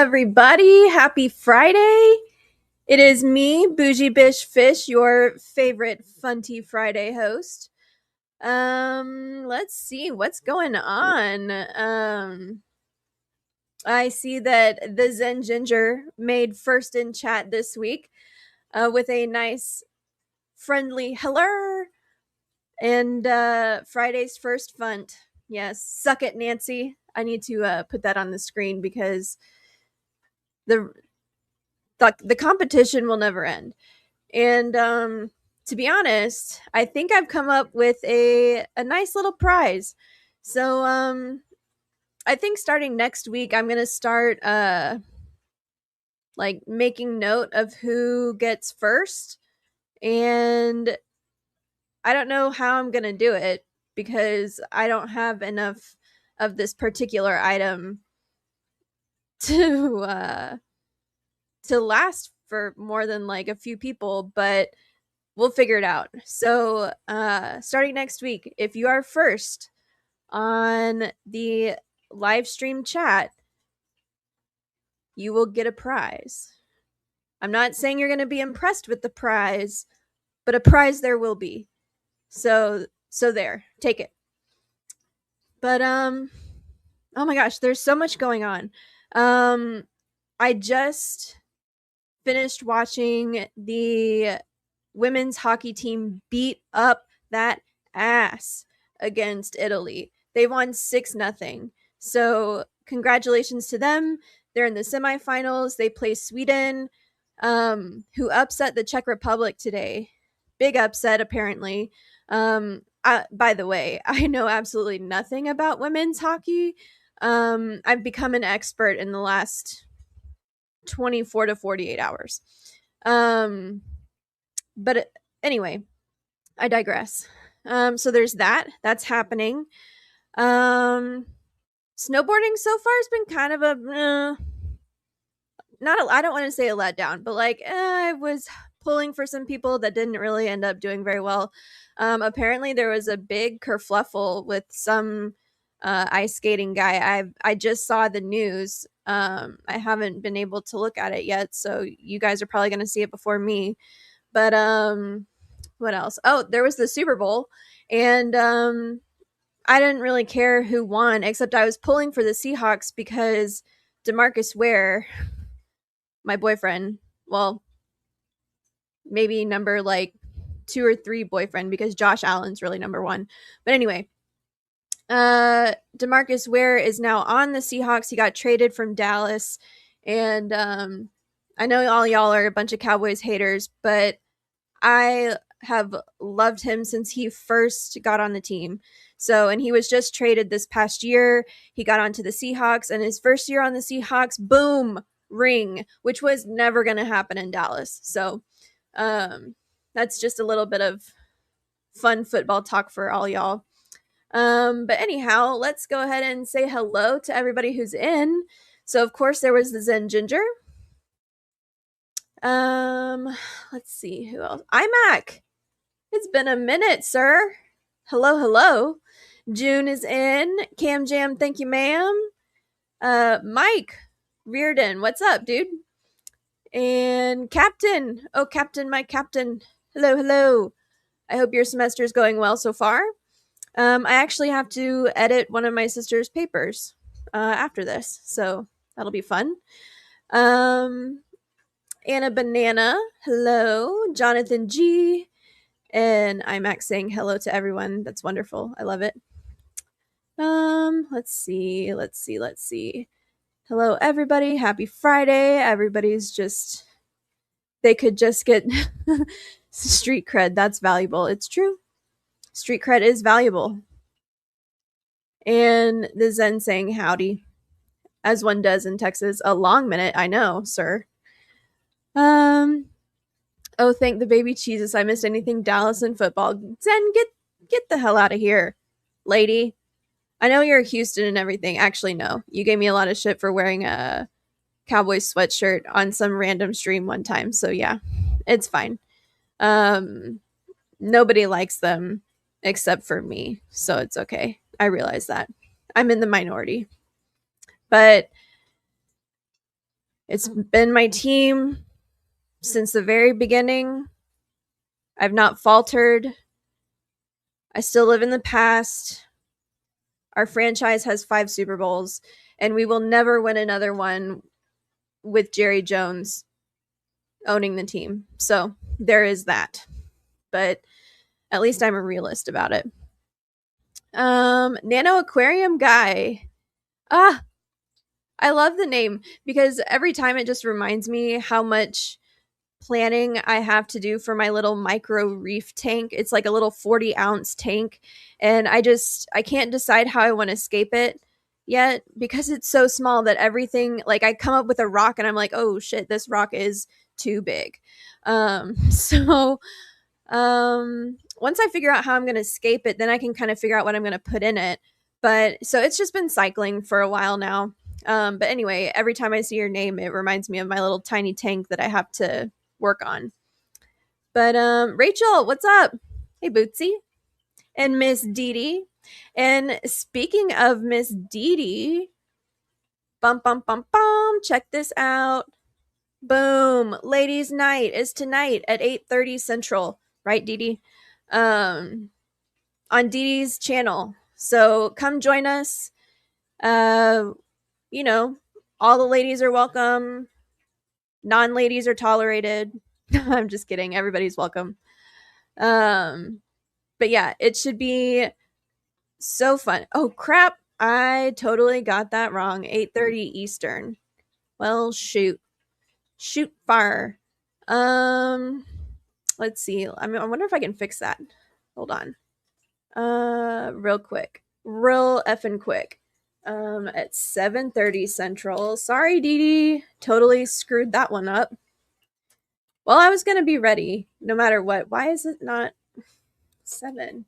everybody. Happy Friday. It is me, Bougie-B Fish, your favorite Funty Friday host. Let's see what's going on. I see that the Zen Ginger made first in chat this week with a nice friendly hello and Friday's first funt. Yes, suck it, Nancy. I need to put that on the screen because the competition will never end. And to be honest, I think I've come up with a nice little prize. So I think starting next week I'm going to start like making note of who gets first, and I don't know how I'm going to do it because I don't have enough of this particular item to last for more than like a few people, but we'll figure it out. So starting next week, if you are first on the live stream chat, you will get a prize. I'm not saying you're going to be impressed with the prize, but a prize there will be. So there, take it. But oh my gosh, there's so much going on. I just finished watching the women's hockey team beat up that ass against Italy. They won 6-0. So congratulations to them. They're in the semifinals. They play Sweden, who upset the Czech Republic today. Big upset, apparently. By the way, I know absolutely nothing about women's hockey. I've become an expert in the last 24 to 48 hours. But anyway, I digress. So there's that. That's happening. Snowboarding so far has been kind of a I don't want to say a letdown, but like I was pulling for some people that didn't really end up doing very well. Apparently there was a big kerfluffle with some ice skating guy. I just saw the news. I haven't been able to look at it yet, so you guys are probably going to see it before me. But what else? Oh, there was the Super Bowl, and I didn't really care who won, except I was pulling for the Seahawks because DeMarcus Ware, my boyfriend, well, maybe number like 2 or 3 boyfriend, because Josh Allen's really number 1. But anyway, DeMarcus Ware is now on the Seahawks. He got traded from Dallas, and I know all y'all are a bunch of Cowboys haters, but I have loved him since he first got on the team. So, and he was just traded this past year. He got onto the Seahawks, and his first year on the Seahawks, boom, ring, which was never going to happen in Dallas. So, that's just a little bit of fun football talk for all y'all. But anyhow, let's go ahead and say hello to everybody who's in. So, of course, there was the Zen Ginger. Let's see who else. iMac. It's been a minute, sir. Hello, hello. June is in. Cam Jam, thank you, ma'am. Mike Reardon, what's up, dude? And Captain. Oh, Captain, my Captain. Hello, hello. I hope your semester is going well so far. I actually have to edit one of my sister's papers after this, so that'll be fun. Anna Banana, hello. Jonathan G. And iMac saying hello to everyone. That's wonderful. I love it. Let's see. Hello, everybody. Happy Friday. Everybody's just, they could just get street cred. That's valuable. It's true. Street cred is valuable. And the Zen saying howdy, as one does in Texas. A long minute, I know, sir. Oh, thank the baby Jesus. I missed anything Dallas and football. Zen, get the hell out of here, lady. I know you're Houston and everything. Actually, no. You gave me a lot of shit for wearing a Cowboys sweatshirt on some random stream one time. So yeah, it's fine. Nobody likes them except for me. So it's okay. I realize that. I'm in the minority. But It's been my team since the very beginning. I've not faltered. I still live in the past. Our franchise has 5 Super Bowls, and we will never win another one with Jerry Jones owning the team. So there is that. But at least I'm a realist about it. Nano Aquarium Guy. Ah, I love the name because every time it just reminds me how much planning I have to do for my little micro reef tank. It's like a little 40-ounce tank, and I can't decide how I want to scape it yet because it's so small that everything, like, I come up with a rock and I'm like, oh shit, this rock is too big. So once I figure out how I'm going to scape it, then I can kind of figure out what I'm going to put in it. But so it's just been cycling for a while now. But anyway, every time I see your name, it reminds me of my little tiny tank that I have to work on. But Rachel, what's up? Hey, Bootsy. And Miss Dee Dee. And speaking of Miss Dee Dee, bum, bum, bum, bum, check this out. Boom. Ladies' night is tonight at 8:30 Central. Right, Dee Dee? On Dee Dee's channel. So come join us. You know, all the ladies are welcome. Non-ladies are tolerated. I'm just kidding. Everybody's welcome. But yeah, it should be so fun. Oh crap. I totally got that wrong. 8:30 Eastern. Well, shoot. Shoot fire. Let's see. I wonder if I can fix that. Hold on. Real quick. Real effing quick. At 7:30 Central. Sorry, Dee Dee. Totally screwed that one up. Well, I was gonna be ready no matter what. Why is it not 7?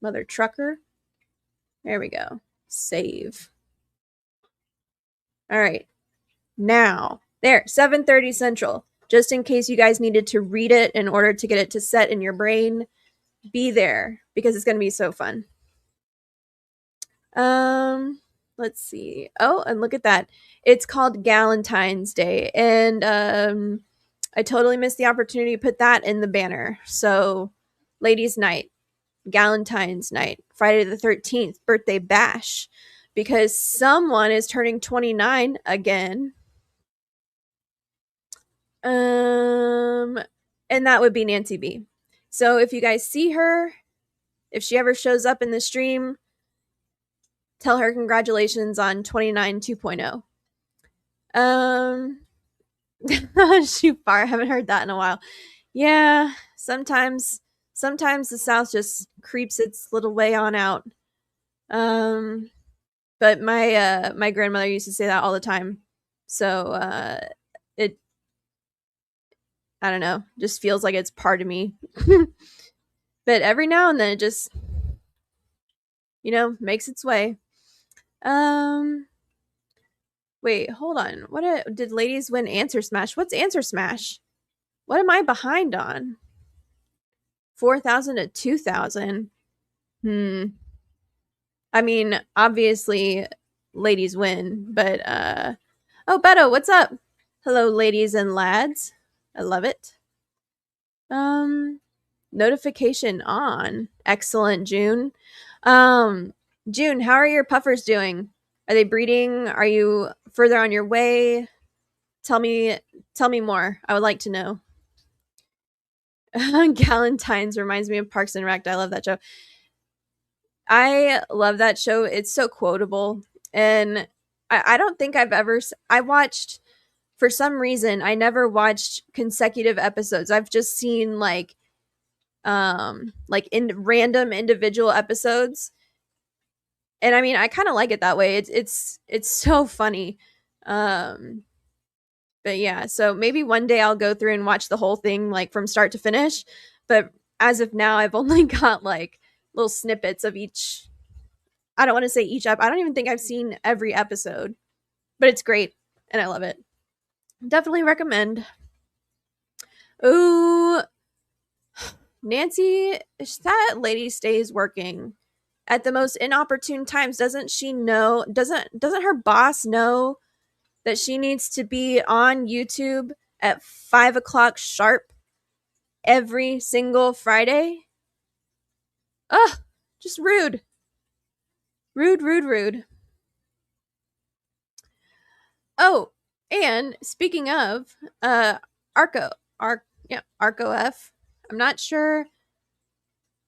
Mother trucker. There we go. Save. All right. Now, there, 7:30 Central. Just in case you guys needed to read it in order to get it to set in your brain, be there because it's going to be so fun. Let's see. Oh, and look at that. It's called Galentine's Day, and I totally missed the opportunity to put that in the banner. So, ladies' night, Galentine's night, Friday the 13th, birthday bash, because someone is turning 29 again. And that would be Nancy B. So if you guys see her, if she ever shows up in the stream, tell her congratulations on 29 2.0. Shoot fire. I haven't heard that in a while. Yeah, sometimes the South just creeps its little way on out. But my grandmother used to say that all the time. So it, I don't know, just feels like it's part of me. But every now and then it just, makes its way. Wait, hold on. Did ladies win Answer Smash? What's Answer Smash? What am I behind on? 4,000 to 2,000. I mean, obviously ladies win, but oh, Beto, what's up? Hello, ladies and lads. I love it. Notification on. Excellent, June. June, how are your puffers doing? Are they breeding? Are you further on your way? Tell me more. I would like to know. Galentine's reminds me of Parks and Rec. I love that show. I love that show. It's so quotable. And I don't think I watched, for some reason, I never watched consecutive episodes. I've just seen like in random individual episodes. And I mean, I kind of like it that way. It's so funny. But yeah, so maybe one day I'll go through and watch the whole thing like from start to finish. But as of now, I've only got like little snippets of each. I don't want to say each I don't even think I've seen every episode, but it's great and I love it. Definitely recommend. Ooh, Nancy, that lady stays working at the most inopportune times. Doesn't she know? Doesn't her boss know that she needs to be on YouTube at 5 o'clock sharp every single Friday. Ugh, just rude. Rude, rude, rude. Oh, and speaking of, Arco F. I'm not sure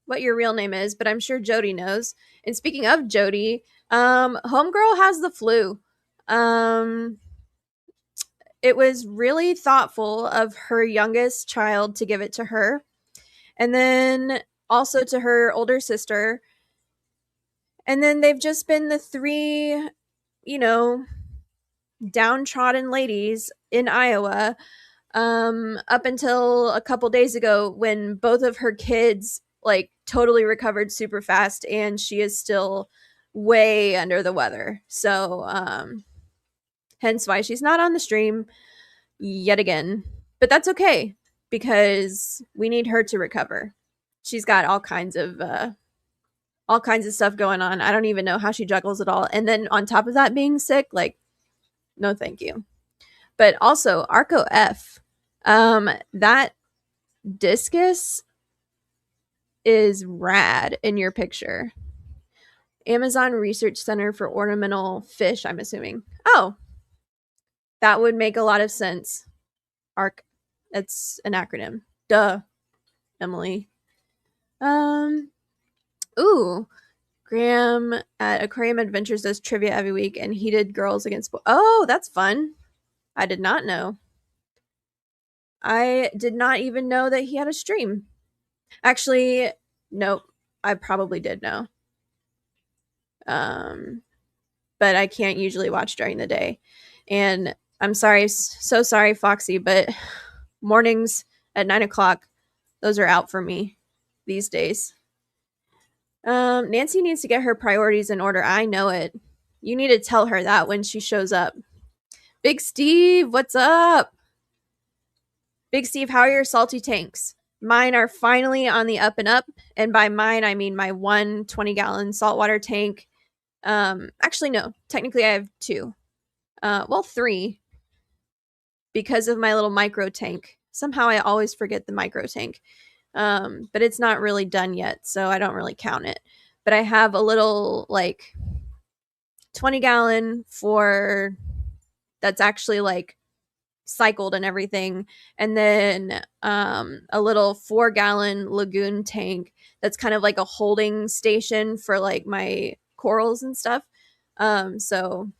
what your real name is, but I'm sure Jodi knows. And speaking of Jodi, homegirl has the flu. It was really thoughtful of her youngest child to give it to her, and then also to her older sister. And then they've just been the three, you know, downtrodden ladies in Iowa, up until a couple days ago when both of her kids like totally recovered super fast, and she is still way under the weather. So hence why she's not on the stream yet again. But that's okay because we need her to recover. She's got all kinds of stuff going on. I don't even know how she juggles it all. And then on top of that being sick, like, no thank you. But also Arco F, that discus is rad in your picture. Amazon Research Center for Ornamental Fish, I'm assuming. Oh, that would make a lot of sense. ARC, that's an acronym. Duh, Emily. Ooh, Graham at Aquarium Adventures does trivia every week, and he did Girls Against Boys. Oh, that's fun. I did not know. I did not even know that he had a stream. Actually, nope. I probably did know. But I can't usually watch during the day. And I'm sorry, so sorry, Foxy, but mornings at 9 o'clock, those are out for me these days. Nancy needs to get her priorities in order. I know it. You need to tell her that when she shows up. Big Steve, what's up? Big Steve, how are your salty tanks? Mine are finally on the up and up. And by mine, I mean my 1 20-gallon saltwater tank. Actually, no. Technically, I have 2. Well, 3. Because of my little micro tank. Somehow I always forget the micro tank. But it's not really done yet, so I don't really count it. But I have a little, like, 20-gallon for... that's actually, like, cycled and everything, and then a little 4-gallon lagoon tank that's kind of like a holding station for like my corals and stuff. So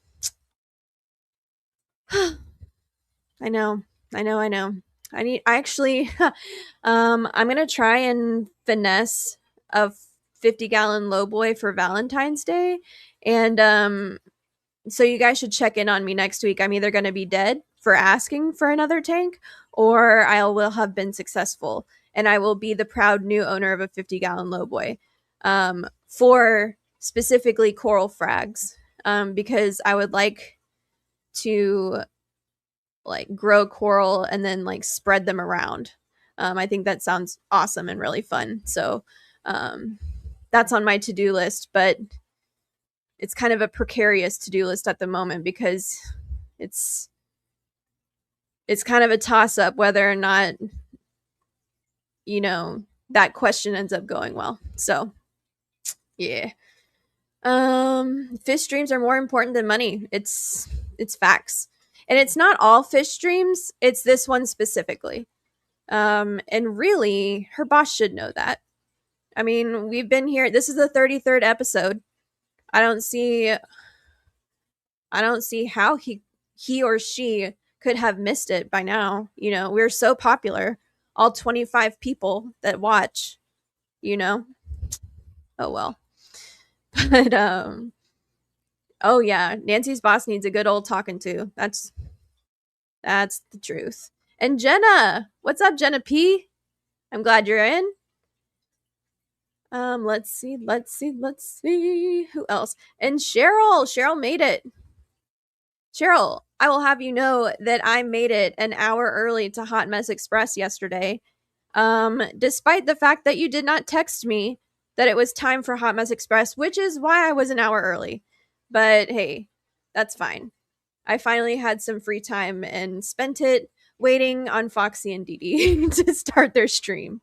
I know. I actually I'm gonna try and finesse a 50-gallon low boy for Valentine's Day, and so you guys should check in on me next week. I'm either gonna be dead for asking for another tank, or I will have been successful, and I will be the proud new owner of a 50-gallon low boy, for specifically coral frags, because I would like to like grow coral and then like spread them around. I think that sounds awesome and really fun. So that's on my to-do list, but it's kind of a precarious to-do list at the moment because it's kind of a toss-up whether or not, you know, that question ends up going well. So, yeah. Fish streams are more important than money. It's facts. And it's not all fish streams, it's this one specifically. And really, her boss should know that. I mean, we've been here. This is the 33rd episode. I don't see how he or she could have missed it by now. You know, we're so popular. All 25 people that watch, you know. Oh well. But oh yeah, Nancy's boss needs a good old talking to. That's the truth. And Jenna, what's up, Jenna P? I'm glad you're in. Let's see. Who else? And Cheryl made it. Cheryl, I will have you know that I made it an hour early to Hot Mess Express yesterday. Despite the fact that you did not text me that it was time for Hot Mess Express, which is why I was an hour early. But hey, that's fine. I finally had some free time and spent it waiting on Foxy and Dee Dee to start their stream.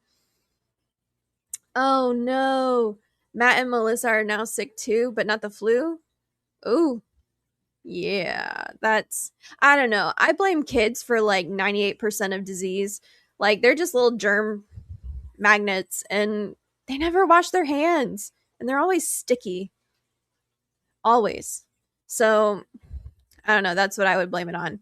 Oh no. Matt and Melissa are now sick too, but not the flu. Ooh. Yeah, that's I don't know. I blame kids for like 98% of disease. Like they're just little germ magnets and they never wash their hands and they're always sticky. Always. So, I don't know, that's what I would blame it on.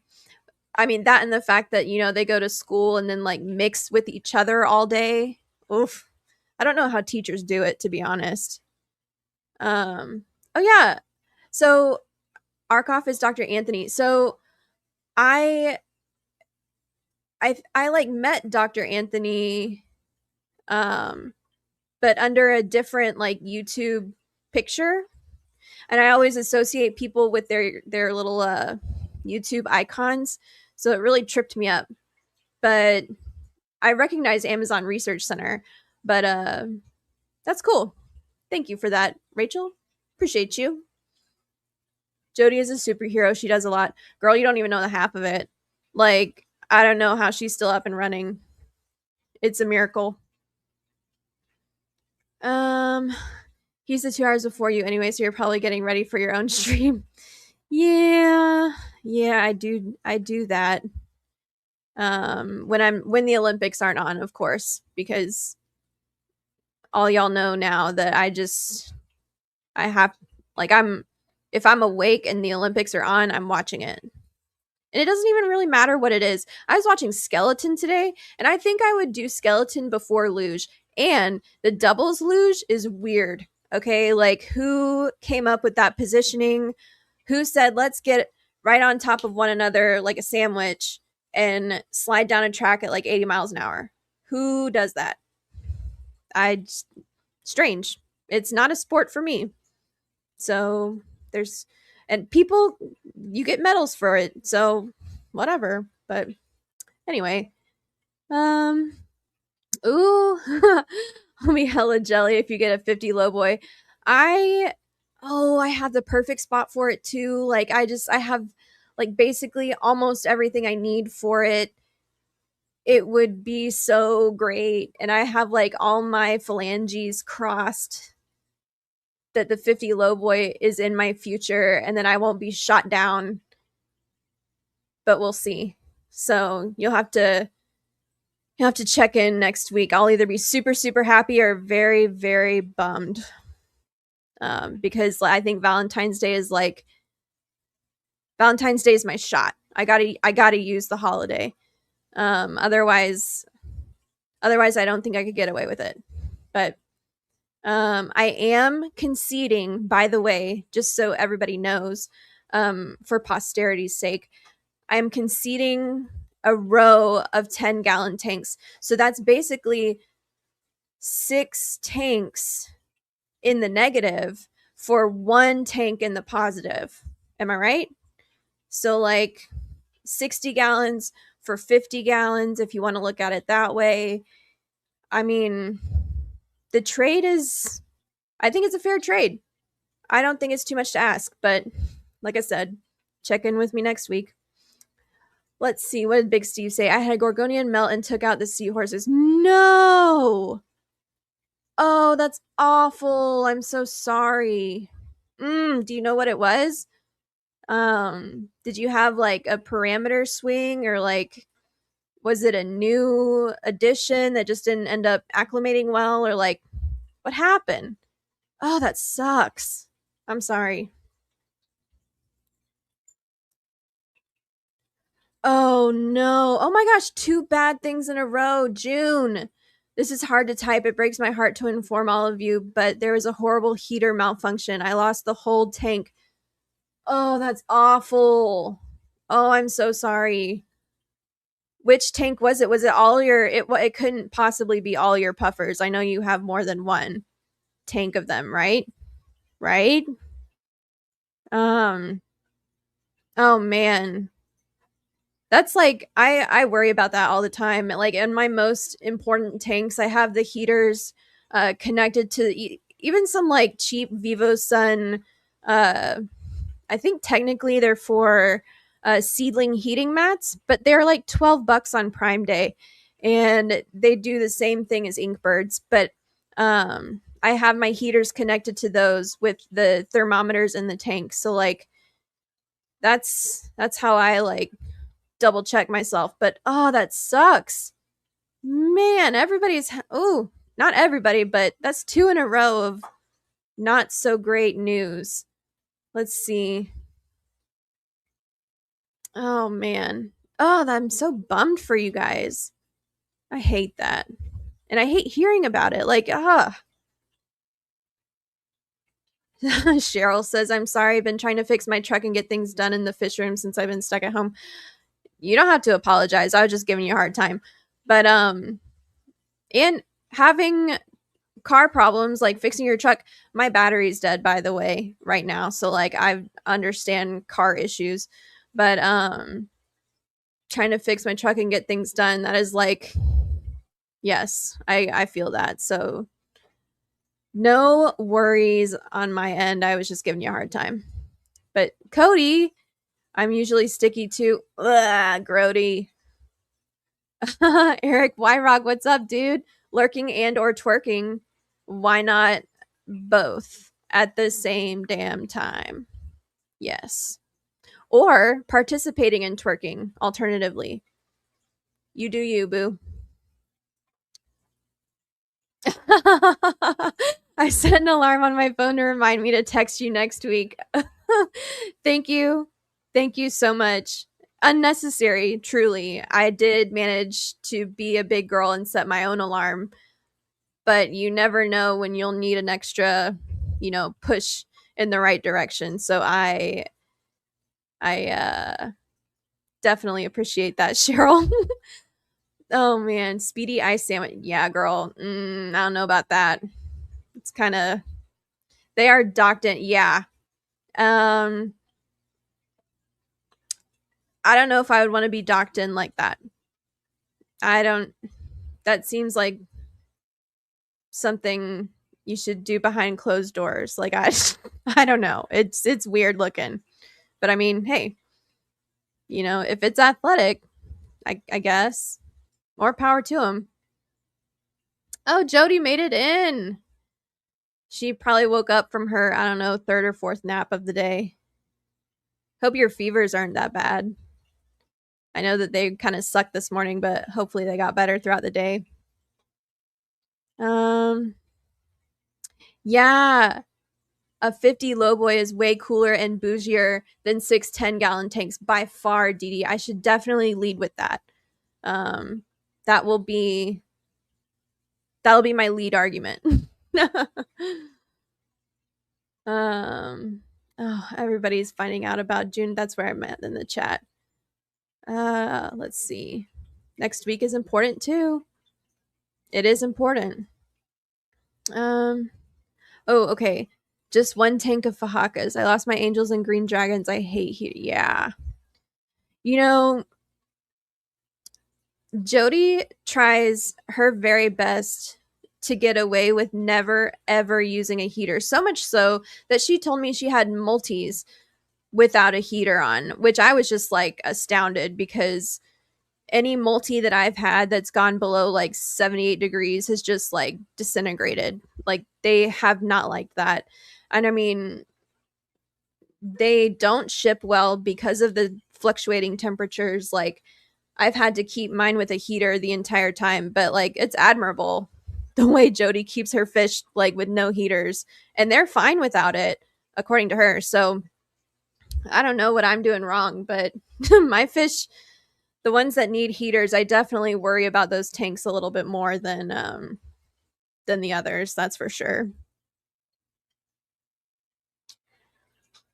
I mean, that and the fact that, they go to school and then like mix with each other all day. Oof. I don't know how teachers do it, to be honest. Oh yeah. So Arkoff is Dr. Anthony. So I I like met Dr. Anthony um but under a different like YouTube picture. And I always associate people with their little YouTube icons. So it really tripped me up. But I recognize Amazon Research Center, but that's cool. Thank you for that, Rachel. Appreciate you. Jodi is a superhero. She does a lot. Girl, you don't even know the half of it. Like, I don't know how she's still up and running. It's a miracle. Um, he's the 2 hours before you anyway, so you're probably getting ready for your own stream. Yeah, yeah, I do that. When the Olympics aren't on, of course, because all y'all know now that I have like I'm if I'm awake and the Olympics are on, I'm watching it. And it doesn't even really matter what it is. I was watching skeleton today, and I think I would do skeleton before luge. And the doubles luge is weird. Okay, like who came up with that positioning? Who said let's get right on top of one another like a sandwich and slide down a track at like 80 miles an hour? Who does that? Strange. It's not a sport for me. So there's and people you get medals for it. So whatever. But anyway, um ooh, I'll be hella jelly if you get a 50 low boy. I I have the perfect spot for it too. Like I have like basically almost everything I need for it. It would be so great. And I have like all my phalanges crossed that the 50 low boy is in my future and then I won't be shot down. But we'll see. So you'll have to check in next week. I'll either be super, super happy or very, very bummed. Because I think Valentine's Day is my shot. I gotta use the holiday. Otherwise I don't think I could get away with it. But I am conceding, by the way, just so everybody knows, for posterity's sake, I'm conceding a row of 10-gallon tanks. So that's basically 6 tanks in the negative for 1 tank in the positive. Am I right? So like 60 gallons for 50 gallons, if you want to look at it that way. I mean, the trade I think it's a fair trade. I don't think it's too much to ask, but like I said, check in with me next week. Let's see. What did Big Steve say? I had a Gorgonian melt and took out the seahorses. No! Oh, that's awful. I'm so sorry. Do you know what it was? Did you have like a parameter swing or like was it a new addition that just didn't end up acclimating well or like what happened? Oh, that sucks. I'm sorry. Oh no. Oh my gosh, 2 bad things in a row. June. This is hard to type. It breaks my heart to inform all of you, but there was a horrible heater malfunction. I lost the whole tank. Oh, that's awful. Oh, I'm so sorry. Which tank was it? Was it all your it couldn't possibly be all your puffers. I know you have more than one tank of them, right? Right? Um oh man. That's like I worry about that all the time. Like in my most important tanks, I have the heaters connected to even some like cheap Vivo Sun. I think technically they're for seedling heating mats, but they're like $12 on Prime Day, and they do the same thing as Inkbirds, but I have my heaters connected to those with the thermometers in the tank. So like that's how I like double check myself. But oh, that sucks. Man, not everybody, but that's two in a row of not so great news. Let's see. Oh man. Oh, I'm so bummed for you guys. I hate that. And I hate hearing about it. Like, Cheryl says, I'm sorry. I've been trying to fix my truck and get things done in the fish room since I've been stuck at home. You don't have to apologize. I was just giving you a hard time. But, and having car problems, like fixing your truck, my battery's dead, by the way, right now. So, like, I understand car issues. But, trying to fix my truck and get things done, that is like, yes, I feel that. So, no worries on my end. I was just giving you a hard time. But Cody, I'm usually sticky too. Ugh, grody. Eric Wyrock, what's up, dude? Lurking and or twerking. Why not both at the same damn time? Yes. Or participating in twerking, alternatively. You do you, boo. I set an alarm on my phone to remind me to text you next week. Thank you. Thank you so much. Unnecessary, truly. I did manage to be a big girl and set my own alarm, but you never know when you'll need an extra, push in the right direction. So I definitely appreciate that, Cheryl. Oh man, speedy ice sandwich. Yeah, girl. I don't know about that. It's kind of, they are docked in. Yeah. I don't know if I would want to be docked in like that. I don't. That seems like something you should do behind closed doors. Like I don't know. It's weird looking, but I mean, hey, if it's athletic, I guess more power to him. Oh, Jodi made it in. She probably woke up from her, I don't know, third or fourth nap of the day. Hope your fevers aren't that bad. I know that they kind of sucked this morning, but hopefully they got better throughout the day. Yeah, a 50 lowboy is way cooler and bougier than 6 10-gallon tanks by far, Dee. I should definitely lead with that. That will be my lead argument. Everybody's finding out about June. That's where I'm at in the chat. Let's see. Next week is important too. It is important. Oh, okay. Just one tank of Fajakas. I lost my angels and green dragons. I hate heat. Yeah. Jodi tries her very best to get away with never ever using a heater. So much so that she told me she had multis without a heater on, which I was just like astounded, because any multi that I've had that's gone below like 78 degrees has just like disintegrated. Like they have not liked that. And I mean, they don't ship well because of the fluctuating temperatures. Like I've had to keep mine with a heater the entire time, but like it's admirable the way Jodi keeps her fish like with no heaters, and they're fine without it according to her. So I don't know what I'm doing wrong, but my fish, the ones that need heaters, I definitely worry about those tanks a little bit more than the others, that's for sure.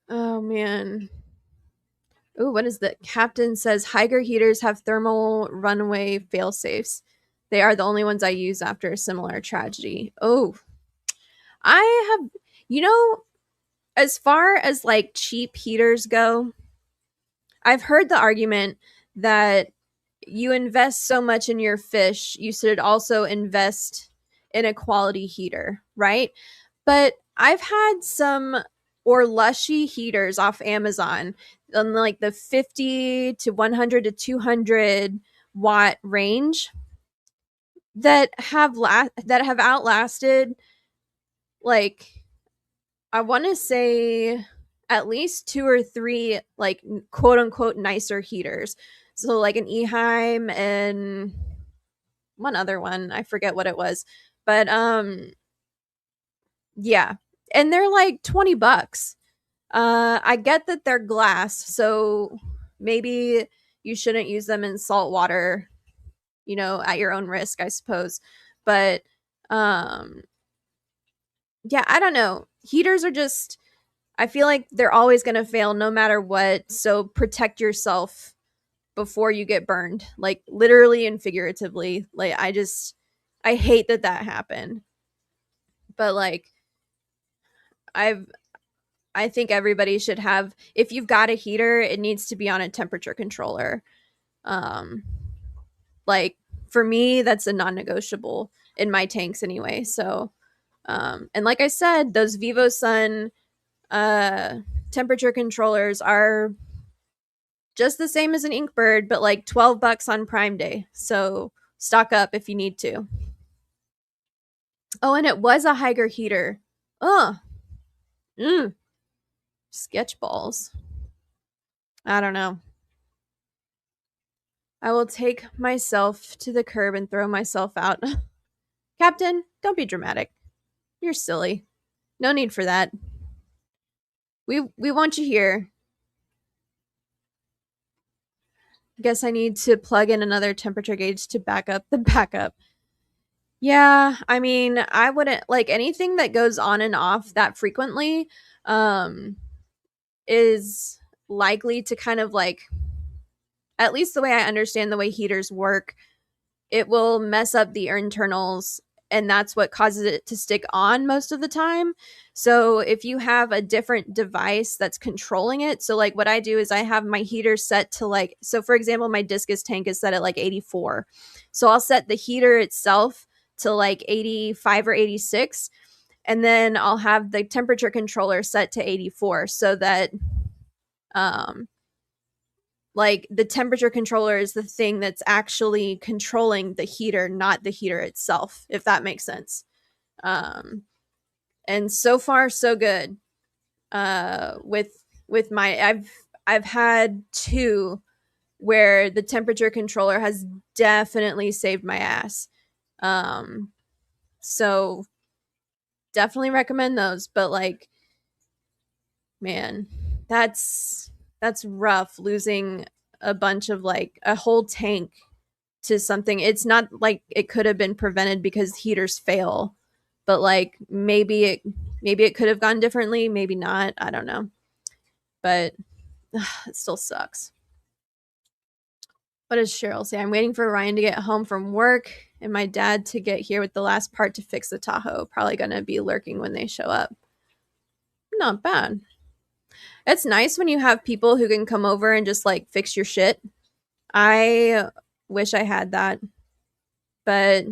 Oh man. Ooh, what is that? Captain says Higer heaters have thermal runaway fail safes. They are the only ones I use after a similar tragedy. Oh, I have, as far as like cheap heaters go, I've heard the argument that you invest so much in your fish, you should also invest in a quality heater, right? But I've had some Orlushy heaters off Amazon on like the 50 to 100 to 200 watt range that have outlasted, like, I want to say at least 2 or 3 like quote unquote nicer heaters. So like an Eheim and one other one, I forget what it was. But yeah. And they're like $20. I get that they're glass, so maybe you shouldn't use them in salt water, at your own risk, I suppose. But um yeah, I don't know. Heaters are just, I feel like they're always going to fail no matter what, so protect yourself before you get burned, like literally and figuratively. Like I hate that happened. But like I've I think everybody should have, if you've got a heater, it needs to be on a temperature controller. Um like for me, that's a non-negotiable in my tanks anyway. So and like I said, those VivoSun temperature controllers are just the same as an Inkbird, but like $12 on Prime Day. So stock up if you need to. Oh, and it was a Hygger heater. Ugh. Sketch balls. I don't know. I will take myself to the curb and throw myself out. Captain, don't be dramatic. You're silly. No need for that. We want you here. Guess I need to plug in another temperature gauge to back up the backup. Yeah, I mean, I wouldn't like anything that goes on and off that frequently um is likely to kind of like, at least the way I understand the way heaters work, it will mess up the internals, and that's what causes it to stick on most of the time. So if you have a different device that's controlling it, so like what I do is I have my heater set to like, so for example, my discus tank is set at like 84. So I'll set the heater itself to like 85 or 86, and then I'll have the temperature controller set to 84 so that um like the temperature controller is the thing that's actually controlling the heater, not the heater itself, if that makes sense. um and so far so good. With my, I've had 2 where the temperature controller has definitely saved my ass. So definitely recommend those. But like, man, that's rough, losing a bunch of like a whole tank to something. It's not like it could have been prevented because heaters fail, but like maybe it could have gone differently, maybe not, I don't know. But it still sucks. What does Cheryl say? I'm waiting for Ryan to get home from work and my dad to get here with the last part to fix the Tahoe. Probably gonna be lurking when they show up. Not bad. It's nice when you have people who can come over and just like fix your shit. I wish I had that, but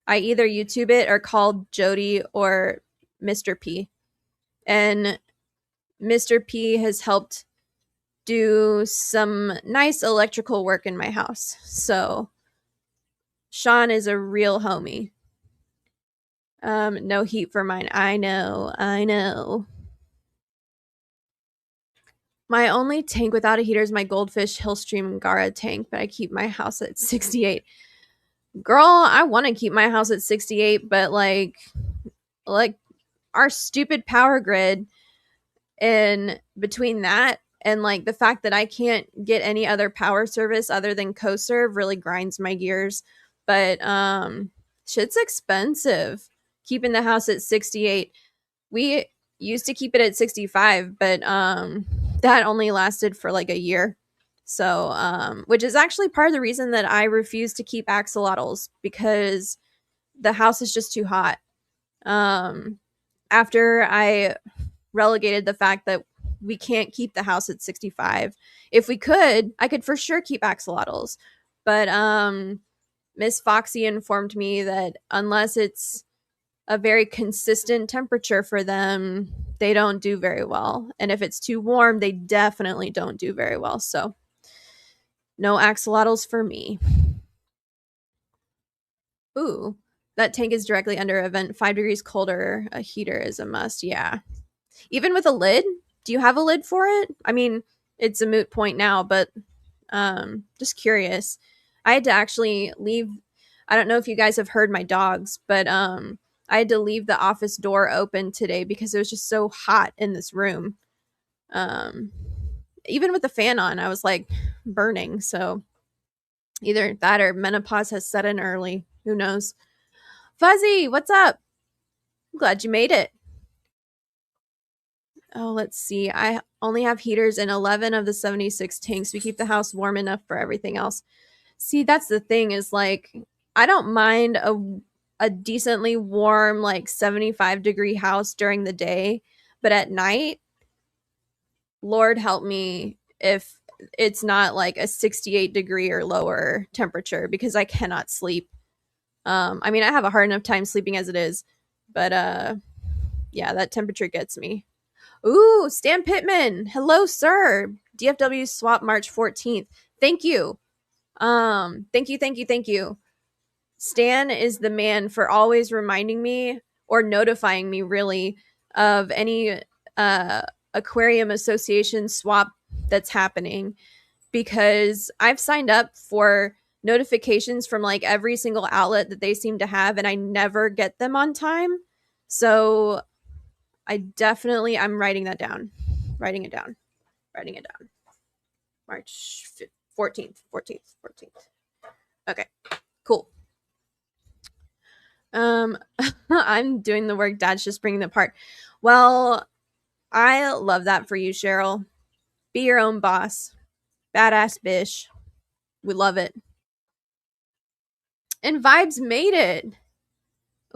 I either YouTube it or call Jodi or Mr. P. And Mr. P has helped do some nice electrical work in my house. So Sean is a real homie. No heat for mine. I know. My only tank without a heater is my Goldfish Hillstream Gara tank, but I keep my house at 68. Girl, I want to keep my house at 68, but like our stupid power grid, and between that and like the fact that I can't get any other power service other than CoServe really grinds my gears. But shit's expensive keeping the house at 68. We used to keep it at 65, but that only lasted for like a year. So which is actually part of the reason that I refuse to keep axolotls, because the house is just too hot. After I relegated the fact that we can't keep the house at 65. If we could, I could for sure keep axolotls. But Miss Foxy informed me that unless it's a very consistent temperature for them, they don't do very well. And if it's too warm, they definitely don't do very well. So no axolotls for me. Ooh, that tank is directly under a vent. 5 degrees colder. A heater is a must. Yeah. Even with a lid? Do you have a lid for it? I mean, it's a moot point now, but just curious. I had to actually leave. I don't know if you guys have heard my dogs, but I had to leave the office door open today because it was just so hot in this room. Um Even with the fan on, I was like burning. So either that or menopause has set in early. Who knows? Fuzzy, what's up? I'm glad you made it. Oh, let's see. I only have heaters in 11 of the 76 tanks. We keep the house warm enough for everything else. See, that's the thing is like, I don't mind a decently warm, like 75-degree house during the day, but at night, Lord help me if it's not like a 68-degree or lower temperature because I cannot sleep. I mean, I have a hard enough time sleeping as it is, but yeah, that temperature gets me. Ooh, Stan Pittman. Hello, sir. DFW swap March 14th. Thank you. Thank you. Stan is the man for always reminding me or notifying me really of any uh aquarium association swap that's happening because I've signed up for notifications from like every single outlet that they seem to have and I never get them on time. So I'm writing that down. Writing it down. Writing it down. March 14th. 14th. Okay. Cool. I'm doing the work. Dad's just bringing the part. Well, I love that for you, Cheryl. Be your own boss. Badass bish. We love it. And Vibes made it.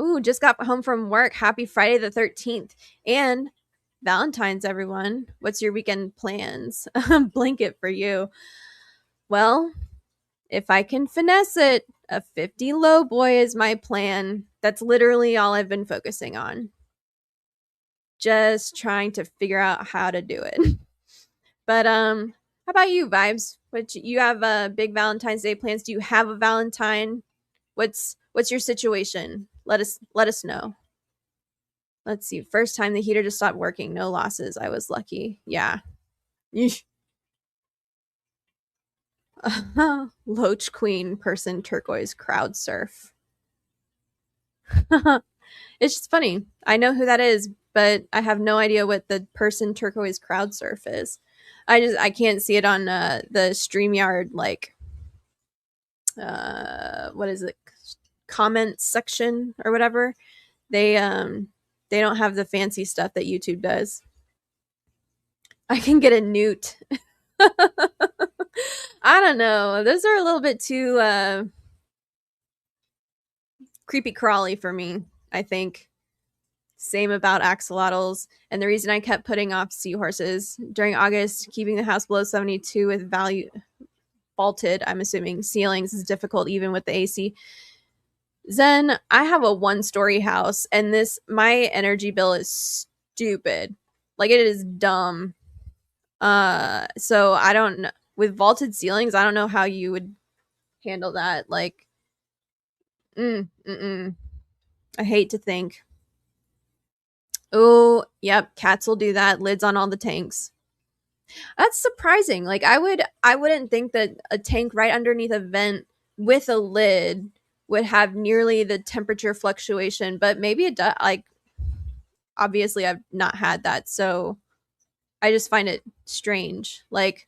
Ooh, just got home from work. Happy Friday the 13th. And Valentine's, everyone. What's your weekend plans? Blanket for you. Well, if I can finesse it, a 50 low boy is my plan. That's literally all I've been focusing on. Just trying to figure out how to do it. But how about you, Vibes? What you have big Valentine's Day plans? Do you have a Valentine? What's your situation? Let us know. Let's see. First time the heater just stopped working. No losses. I was lucky. Yeah. Yeesh. Loach Queen person turquoise crowd surf. It's just funny. I know who that is, but I have no idea what the person turquoise crowd surf is. I can't see it on the StreamYard like what is it? Comment section or whatever. They don't have the fancy stuff that YouTube does. I can get a newt. I don't know. Those are a little bit too creepy crawly for me, I think. Same about axolotls. And the reason I kept putting off seahorses during August, keeping the house below 72 with vaulted, I'm assuming, ceilings is difficult even with the AC. Zen, I have a 1-story house and my energy bill is stupid. Like it is dumb. So I don't know. With vaulted ceilings, I don't know how you would handle that. Like, I hate to think. Oh, yep, cats will do that. Lids on all the tanks. That's surprising. Like I wouldn't think that a tank right underneath a vent with a lid would have nearly the temperature fluctuation, but maybe it does. Like obviously I've not had that, so I just find it strange. Like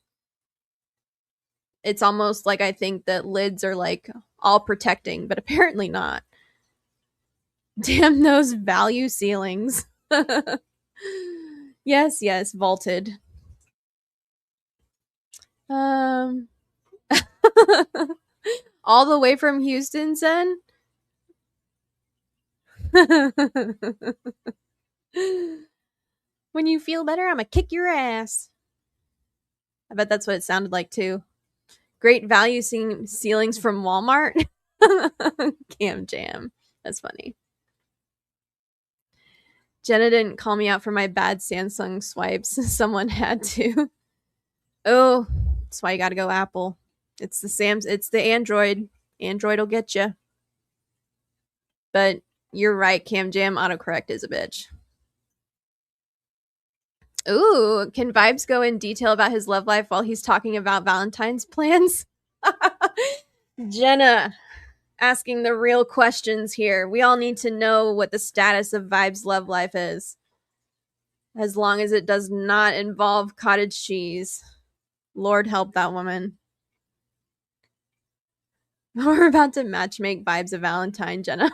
it's almost like I think that lids are like all protecting, but apparently not. Damn those value ceilings. Yes, vaulted. Um all the way from Houston, Zen? When you feel better, I'm gonna kick your ass. I bet that's what it sounded like too. Great value ceilings from Walmart. Cam Jam. That's funny. Jenna didn't call me out for my bad Samsung swipes. Someone had to. Oh, that's why you gotta go Apple. It's the Android. Android will get you. But you're right, Cam Jam autocorrect is a bitch. Ooh, can Vibes go in detail about his love life while he's talking about Valentine's plans? Jenna asking the real questions here. We all need to know what the status of Vibes' love life is. As long as it does not involve cottage cheese. Lord help that woman. We're about to matchmake Vibes a Valentine, Jenna.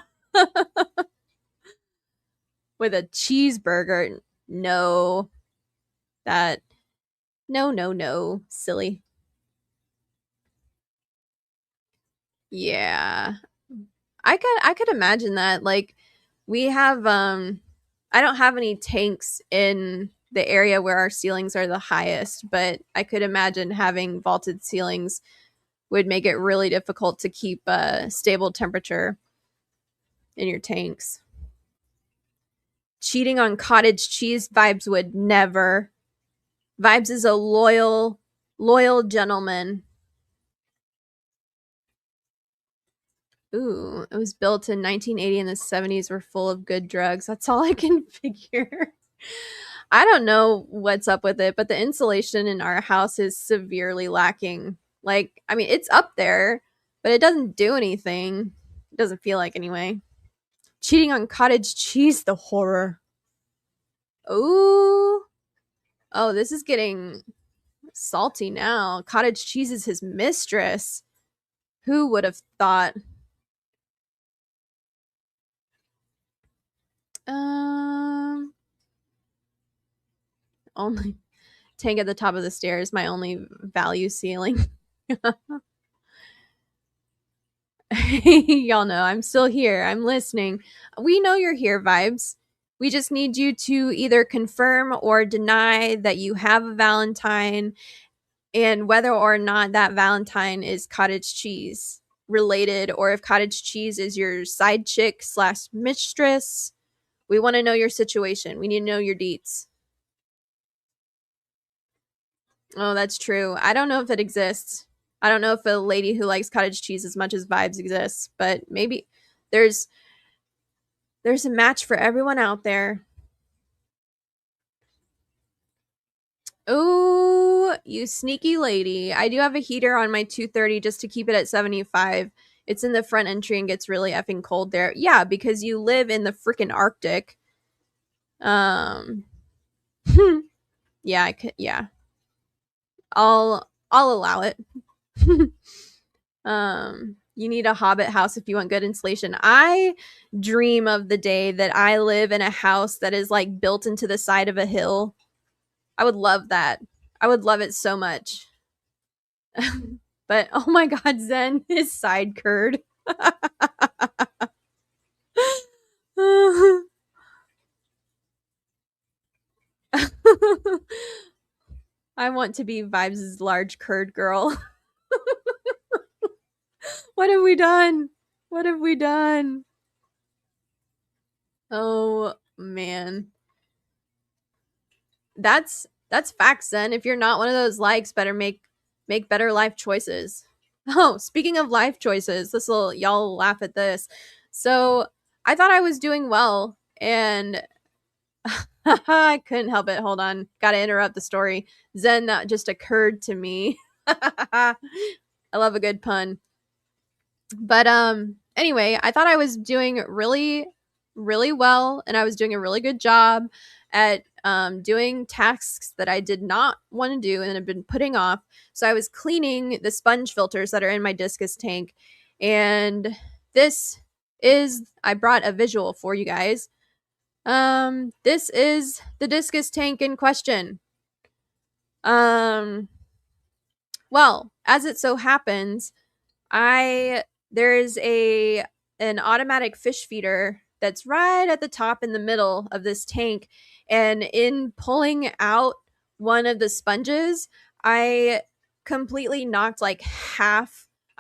With a cheeseburger. No. That. No, no, no. Silly. Yeah. I could imagine that. Like, we have I don't have any tanks in the area where our ceilings are the highest, but I could imagine having vaulted ceilings would make it really difficult to keep a stable temperature in your tanks. Cheating on cottage cheese, Vibes would never. Vibes is a loyal gentleman. Ooh, it was built in 1980 and the 70s were full of good drugs. That's all I can figure. I don't know what's up with it, but the insulation in our house is severely lacking. Like, I mean, it's up there, but it doesn't do anything. It doesn't feel like anyway. Cheating on cottage cheese, the horror. Ooh. Oh, this is getting salty now. Cottage cheese is his mistress. Who would have thought? Only tank at the top of the stairs, my only value ceiling. Y'all know I'm still here. I'm listening. We know you're here, Vibes. We just need you to either confirm or deny that you have a Valentine and whether or not that Valentine is cottage cheese related or if cottage cheese is your side chick / mistress. We want to know your situation. We need to know your deets. Oh, that's true. I don't know if it exists. I don't know if a lady who likes cottage cheese as much as Vibes exists, but maybe there's a match for everyone out there. Oh, you sneaky lady. I do have a heater on my 230 just to keep it at 75. It's in the front entry and gets really effing cold there. Yeah, because you live in the freaking Arctic. Yeah, yeah. I'll allow it. You need a hobbit house if you want good insulation. I dream of the day that I live in a house that is like built into the side of a hill. I would love that. I would love it so much. But oh my god, Zen is side curd. I want to be Vibes' large curd girl. What have we done? What have we done? Oh man. That's facts then. If you're not one of those likes, better make better life choices. Oh, speaking of life choices, y'all laugh at this. So I thought I was doing well and I couldn't help it. Hold on. Gotta interrupt the story. Zen, that just occurred to me. I love a good pun. But anyway, I thought I was doing really, really well and I was doing a really good job at doing tasks that I did not want to do and have been putting off. So I was cleaning the sponge filters that are in my discus tank. And this is, I brought a visual for you guys. This is the discus tank in question. Well, as it so happens, there is an automatic fish feeder that's right at the top in the middle of this tank, and in pulling out one of the sponges, I completely knocked I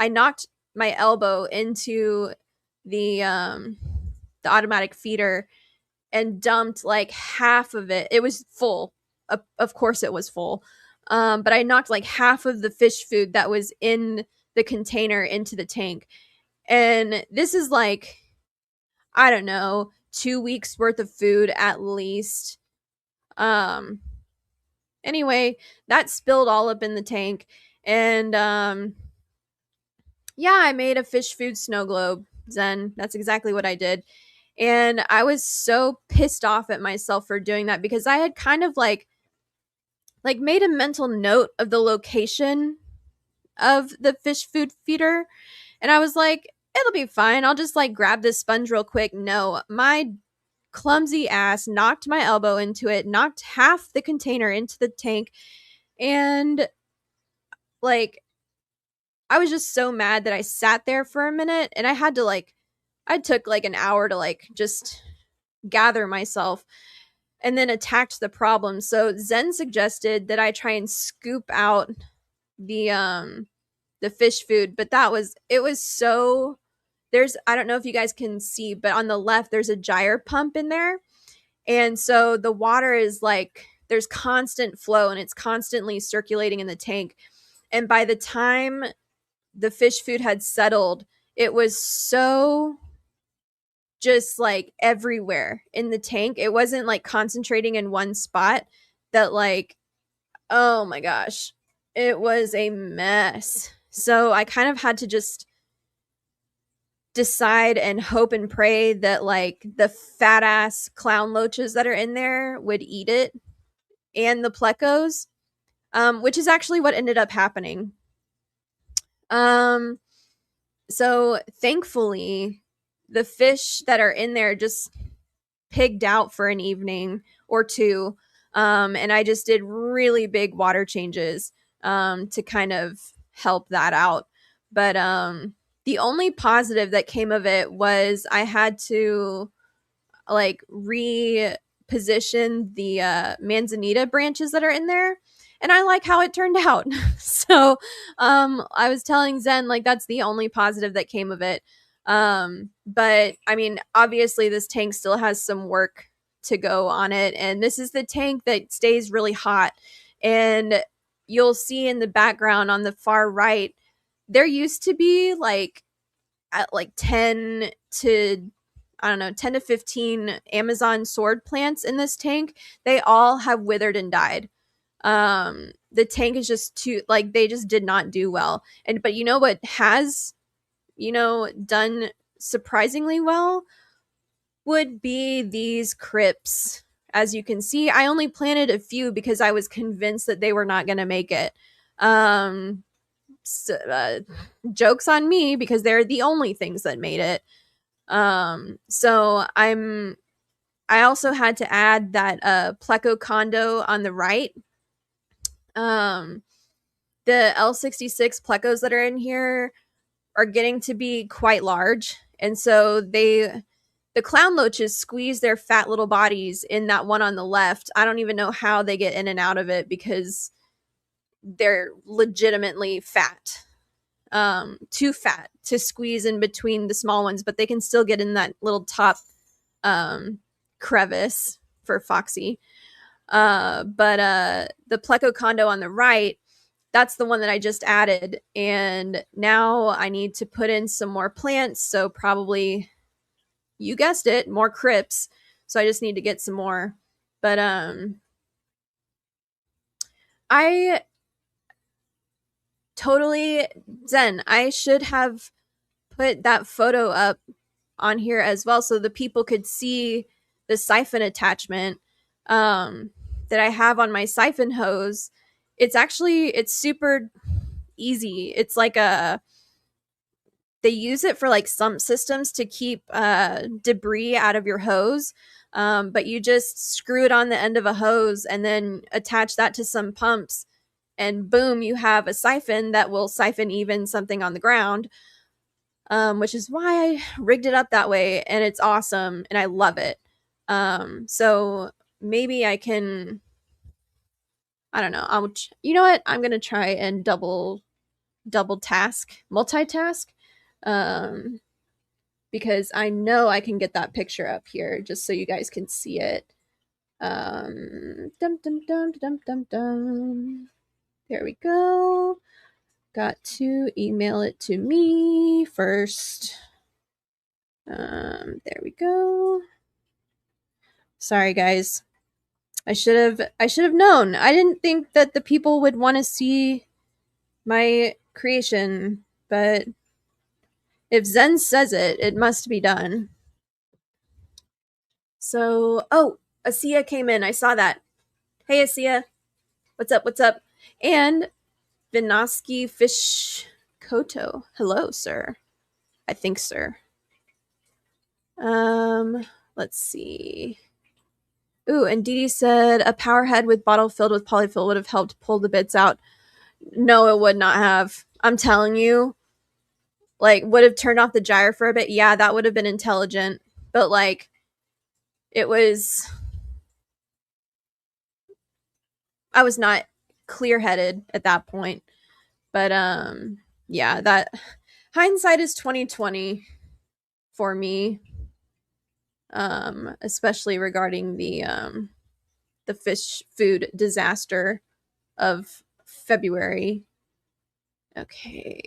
knocked my elbow into the automatic feeder, and dumped like half of it. It was full. Of course it was full. But I knocked like half of the fish food that was in the container into the tank. And this is like, I don't know, 2 weeks worth of food at least. Um, anyway, that spilled all up in the tank. And yeah, I made a fish food snow globe, Zen. That's exactly what I did. And I was so pissed off at myself for doing that because I had kind of like made a mental note of the location of the fish food feeder, and I was like, it'll be fine. I'll just like grab this sponge real quick. No, my clumsy ass knocked my elbow into it, knocked half the container into the tank, and like I was just so mad that I sat there for a minute and I had to like I took like an hour to like just gather myself and then attacked the problem. So Zen suggested that I try and scoop out the fish food, but it was so there's I don't know if you guys can see, but on the left there's a gyre pump in there. And so the water is like there's constant flow and it's constantly circulating in the tank. And by the time the fish food had settled, it was so just like everywhere in the tank. It wasn't like concentrating in one spot that like oh my gosh, it was a mess. So I kind of had to just decide and hope and pray that like the fat ass clown loaches that are in there would eat it and the plecos, which is actually what ended up happening. Um, so thankfully, the fish that are in there just pigged out for an evening or two. And I just did really big water changes to kind of help that out. But the only positive that came of it was I had to like reposition the manzanita branches that are in there. And I like how it turned out. So I was telling Zen, like, that's the only positive that came of it. But I mean, obviously, this tank still has some work to go on it. And this is the tank that stays really hot. And you'll see in the background on the far right, there used to be like at like 10 to I don't know, 10 to 15 Amazon sword plants in this tank. They all have withered and died. The tank is just too like they just did not do well. And but you know what has, done surprisingly well would be these crypts. As you can see, I only planted a few because I was convinced that they were not going to make it. Um, so, jokes on me because they're the only things that made it. So I also had to add that pleco condo on the right. Um, the L66 plecos that are in here are getting to be quite large, and so the clown loaches squeeze their fat little bodies in that one on the left. I don't even know how they get in and out of it because they're legitimately fat. Too fat to squeeze in between the small ones, but they can still get in that little top crevice for Foxy. But the pleco condo on the right, that's the one that I just added, and now I need to put in some more plants. So probably, you guessed it, more crypts. So I just need to get some more. But I totally Zen. I should have put that photo up on here as well so the people could see the siphon attachment that I have on my siphon hose. It's super easy. It's like they use it for like sump systems to keep debris out of your hose. But you just screw it on the end of a hose and then attach that to some pumps, and boom, you have a siphon that will siphon even something on the ground. Which is why I rigged it up that way, and it's awesome, and I love it. So maybe I can, I don't know. You know what? I'm gonna try and multitask, um, because I know I can get that picture up here just so you guys can see it. Dum dum dum dum dum dum. There we go. Got to email it to me first. There we go. Sorry guys. I should have known. I didn't think that the people would want to see my creation, but if Zen says it, it must be done. So, oh, Asia came in. I saw that. Hey, Asia. What's up? What's up? And Vinoski Fish Koto. Hello, sir. I think, sir. Let's see. Ooh, and Dee Dee said a power head with bottle filled with polyfill would have helped pull the bits out. No, it would not have. I'm telling you, like, would have turned off the gyre for a bit. Yeah, that would have been intelligent. But, like, it was... I was not clear-headed at that point. But, yeah, that... Hindsight is 2020 for me. Especially regarding the fish food disaster of February. Okay.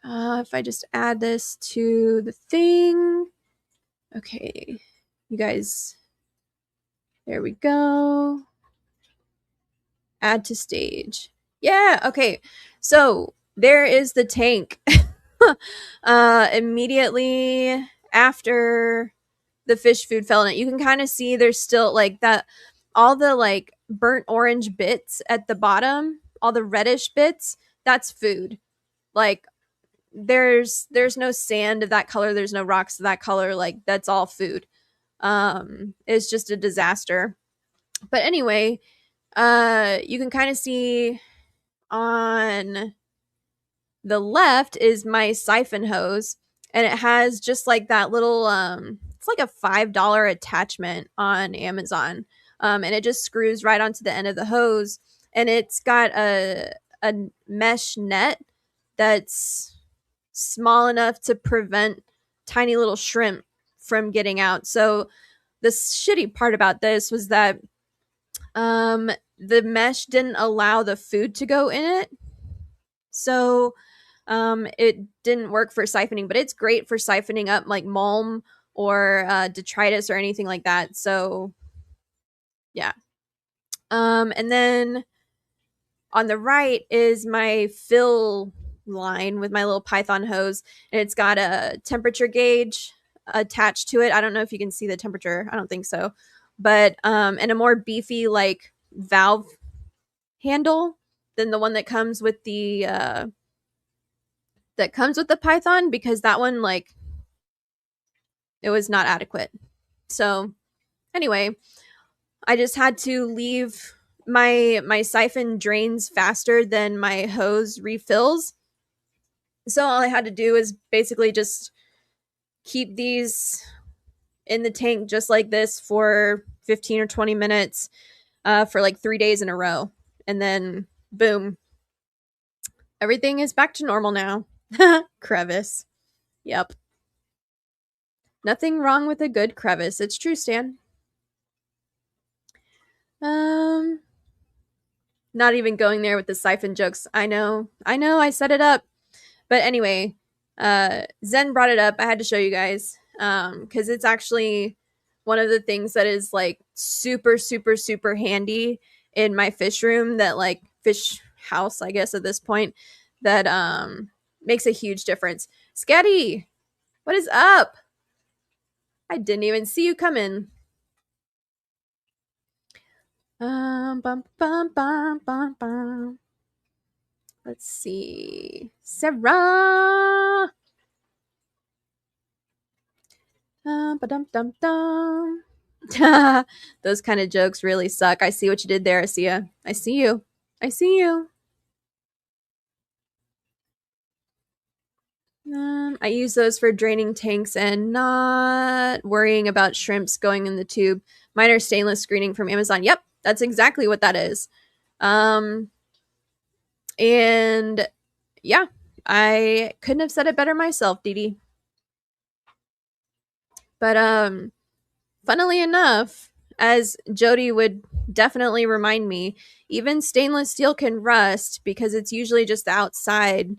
If I just add this to the thing. Okay. You guys. There we go. Add to stage. Yeah. Okay. So there is the tank. Immediately after the fish food fell in it, you can kind of see there's still like that, all the like burnt orange bits at the bottom, all the reddish bits, that's food. Like there's no sand of that color, there's no rocks of that color, like that's all food. It's just a disaster. But anyway, you can kind of see on the left is my siphon hose, and it has just like that little it's like a $5 attachment on Amazon. And it just screws right onto the end of the hose, and it's got a mesh net that's small enough to prevent tiny little shrimp from getting out. So the shitty part about this was that the mesh didn't allow the food to go in it. So it didn't work for siphoning, but it's great for siphoning up like mulm or detritus or anything like that. So yeah. And then on the right is my fill line with my little python hose, and it's got a temperature gauge attached to it. I don't know if you can see the temperature. I don't think so. But and a more beefy like valve handle than the one that comes with the python, because that one, like, it was not adequate. So anyway, I just had to leave my siphon drains faster than my hose refills. So all I had to do is basically just keep these in the tank just like this for 15 or 20 minutes for like 3 days in a row. And then boom, everything is back to normal now. Crevice. Yep. Nothing wrong with a good crevice. It's true, Stan. Not even going there with the siphon jokes. I know, I set it up. But anyway, Zen brought it up. I had to show you guys. Because it's actually one of the things that is like super, super, super handy in my fish room, that like fish house, I guess at this point, that makes a huge difference. Scatty, what is up? I didn't even see you come in. Bum, bum, bum, bum, bum. Let's see. Sarah! Ba-dum-dum-dum. Those kind of jokes really suck. I see what you did there, Asia. I see you. I see you. I use those for draining tanks and not worrying about shrimps going in the tube. Mine are stainless screening from Amazon. Yep, that's exactly what that is. And yeah, I couldn't have said it better myself, Dee Dee. But funnily enough, as Jodi would definitely remind me, even stainless steel can rust because it's usually just the outside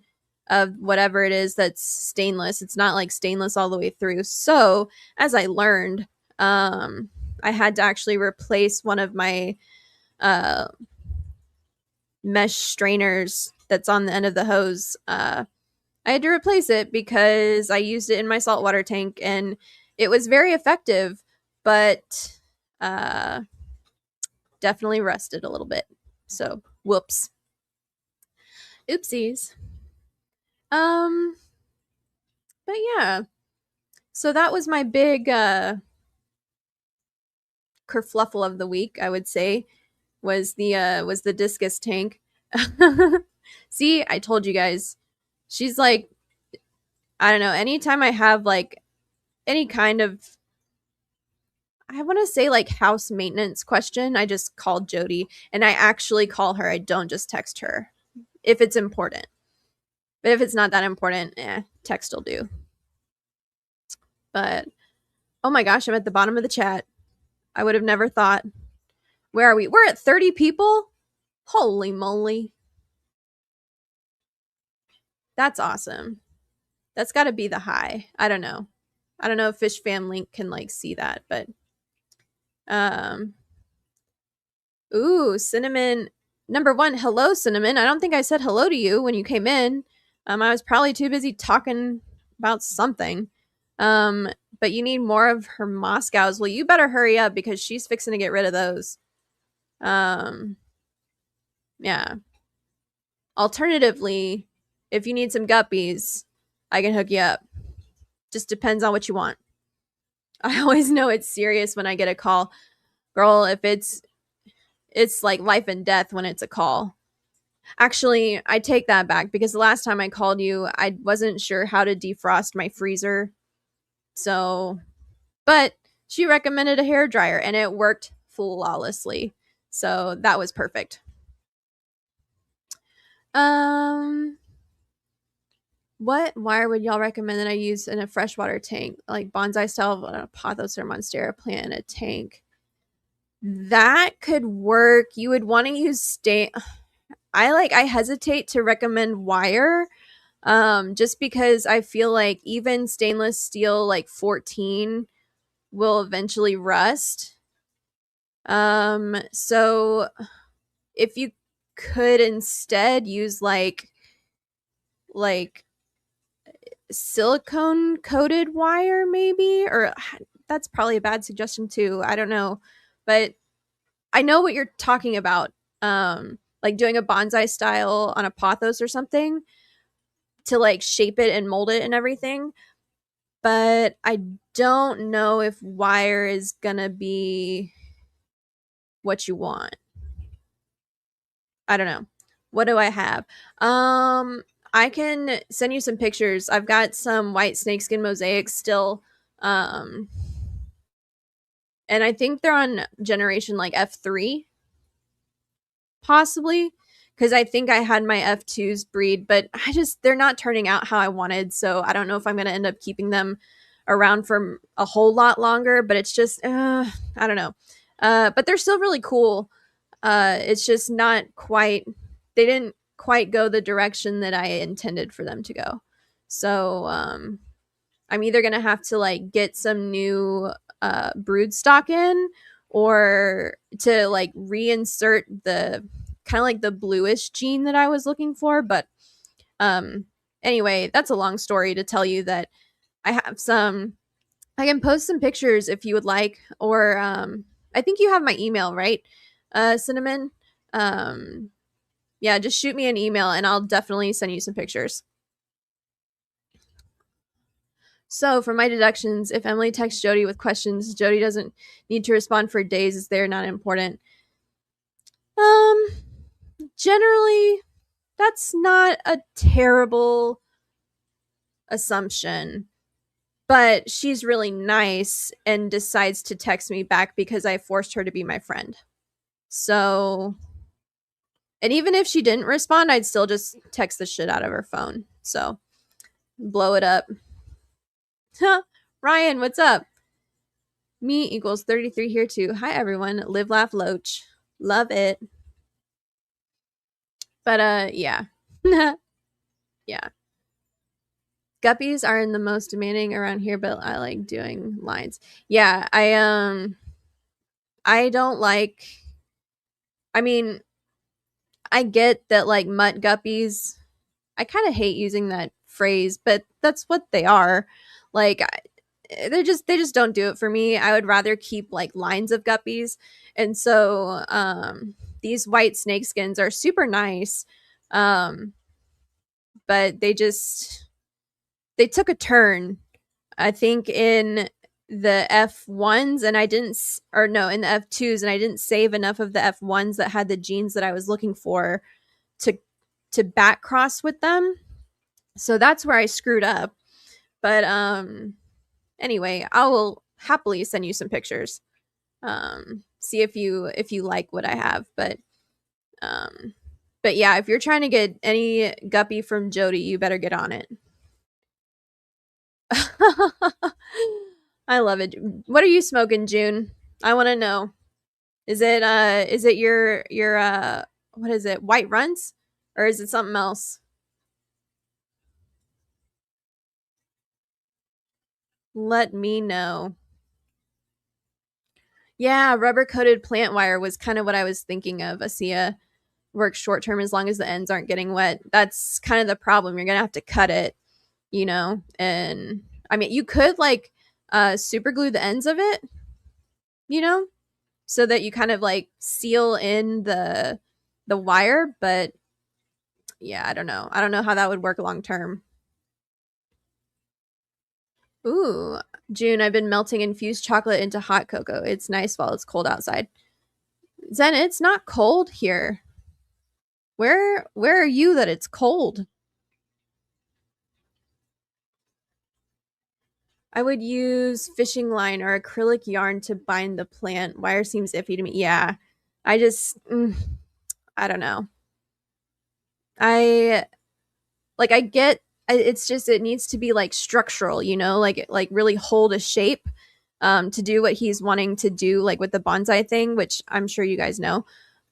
of whatever it is that's stainless. It's not like stainless all the way through. So, as I learned, I had to actually replace one of my uh, mesh strainers that's on the end of the hose. I had to replace it because I used it in my saltwater tank and it was very effective, but uh, definitely rusted a little bit. So, whoops. Oopsies. Um, but yeah. So that was my big kerfluffle of the week, I would say, was the discus tank. See, I told you guys. She's like, I don't know, anytime I have like any kind of, I want to say like house maintenance question, I just call Jodi and I actually call her. I don't just text her if it's important. But if it's not that important, text will do. But oh my gosh, I'm at the bottom of the chat. I would have never thought. Where are we? We're at 30 people? Holy moly. That's awesome. That's got to be the high. I don't know. I don't know if Fish Fan Link can like see that, but um ooh, Cinnamon number 1. Hello, Cinnamon. I don't think I said hello to you when you came in. I was probably too busy talking about something. But you need more of her Moscows. Well, you better hurry up because she's fixing to get rid of those. Yeah. Alternatively, if you need some guppies, I can hook you up. Just depends on what you want. I always know it's serious when I get a call. Girl, if it's like life and death when it's a call. Actually, I take that back because the last time I called you, I wasn't sure how to defrost my freezer. So, but she recommended a hair dryer and it worked flawlessly. So, that was perfect. What wire would y'all recommend that I use in a freshwater tank, like bonsai style, a pothos or monstera plant in a tank? That could work. You would want to use I hesitate to recommend wire, just because I feel like even stainless steel like 14 will eventually rust. So if you could instead use like silicone coated wire maybe, or that's probably a bad suggestion too. I don't know, but I know what you're talking about. Like doing a bonsai style on a pothos or something to like shape it and mold it and everything. But I don't know if wire is gonna be what you want. I don't know. What do I have? I can send you some pictures. I've got some white snakeskin mosaics still. And I think they're on generation like F3, possibly. Because I think I had my F2s breed, but they're not turning out how I wanted. So I don't know if I'm going to end up keeping them around for a whole lot longer, but it's just, I don't know. But they're still really cool. It's just not quite, they didn't quite go the direction that I intended for them to go. So I'm either going to have to like get some new brood stock in, or to like reinsert the kind of like the bluish gene that I was looking for. But anyway, that's a long story to tell you that I have some, I can post some pictures if you would like, or I think you have my email, right? Cinnamon. Yeah, just shoot me an email and I'll definitely send you some pictures. So, for my deductions, if Emily texts Jodi with questions, Jodi doesn't need to respond for days as they're not important. Generally, that's not a terrible assumption. But she's really nice and decides to text me back because I forced her to be my friend. So, and even if she didn't respond, I'd still just text the shit out of her phone. So, blow it up. Ryan, what's up? Me equals 33 here too. Hi everyone. Live, laugh, loach. Love it. But yeah. Yeah. Guppies are the most demanding around here, but I like doing lines. Yeah, I don't like, I mean, I get that like mutt guppies, I kind of hate using that phrase, but that's what they are. Like they just don't do it for me. I would rather keep like lines of guppies. And so these white snakeskins are super nice. Um but they took a turn, I think, in the F1s, and I didn't, or no, in the F2s, and I didn't save enough of the F1s that had the genes that I was looking for to back cross with them. So that's where I screwed up. But anyway, I will happily send you some pictures. See if you like what I have, um but yeah, if you're trying to get any guppy from Jodi, you better get on it. I love it. What are you smoking, June? I want to know. Is it your what is it? White Runs, or is it something else? Let me know. Yeah, rubber coated plant wire was kind of what I was thinking of. Asia works short term as long as the ends aren't getting wet. That's kind of the problem. You're gonna have to cut it, and I mean you could like super glue the ends of it, you know, so that you kind of like seal in the wire, but yeah, I don't know. I don't know how that would work long term. Ooh, June, I've been melting infused chocolate into hot cocoa. It's nice while it's cold outside. Zen, it's not cold here. Where are you that it's cold? I would use fishing line or acrylic yarn to bind the plant. Wire seems iffy to me. Yeah. I just I don't know. I I get, it's just it needs to be like structural, like really hold a shape to do what he's wanting to do, like with the bonsai thing, which I'm sure you guys know.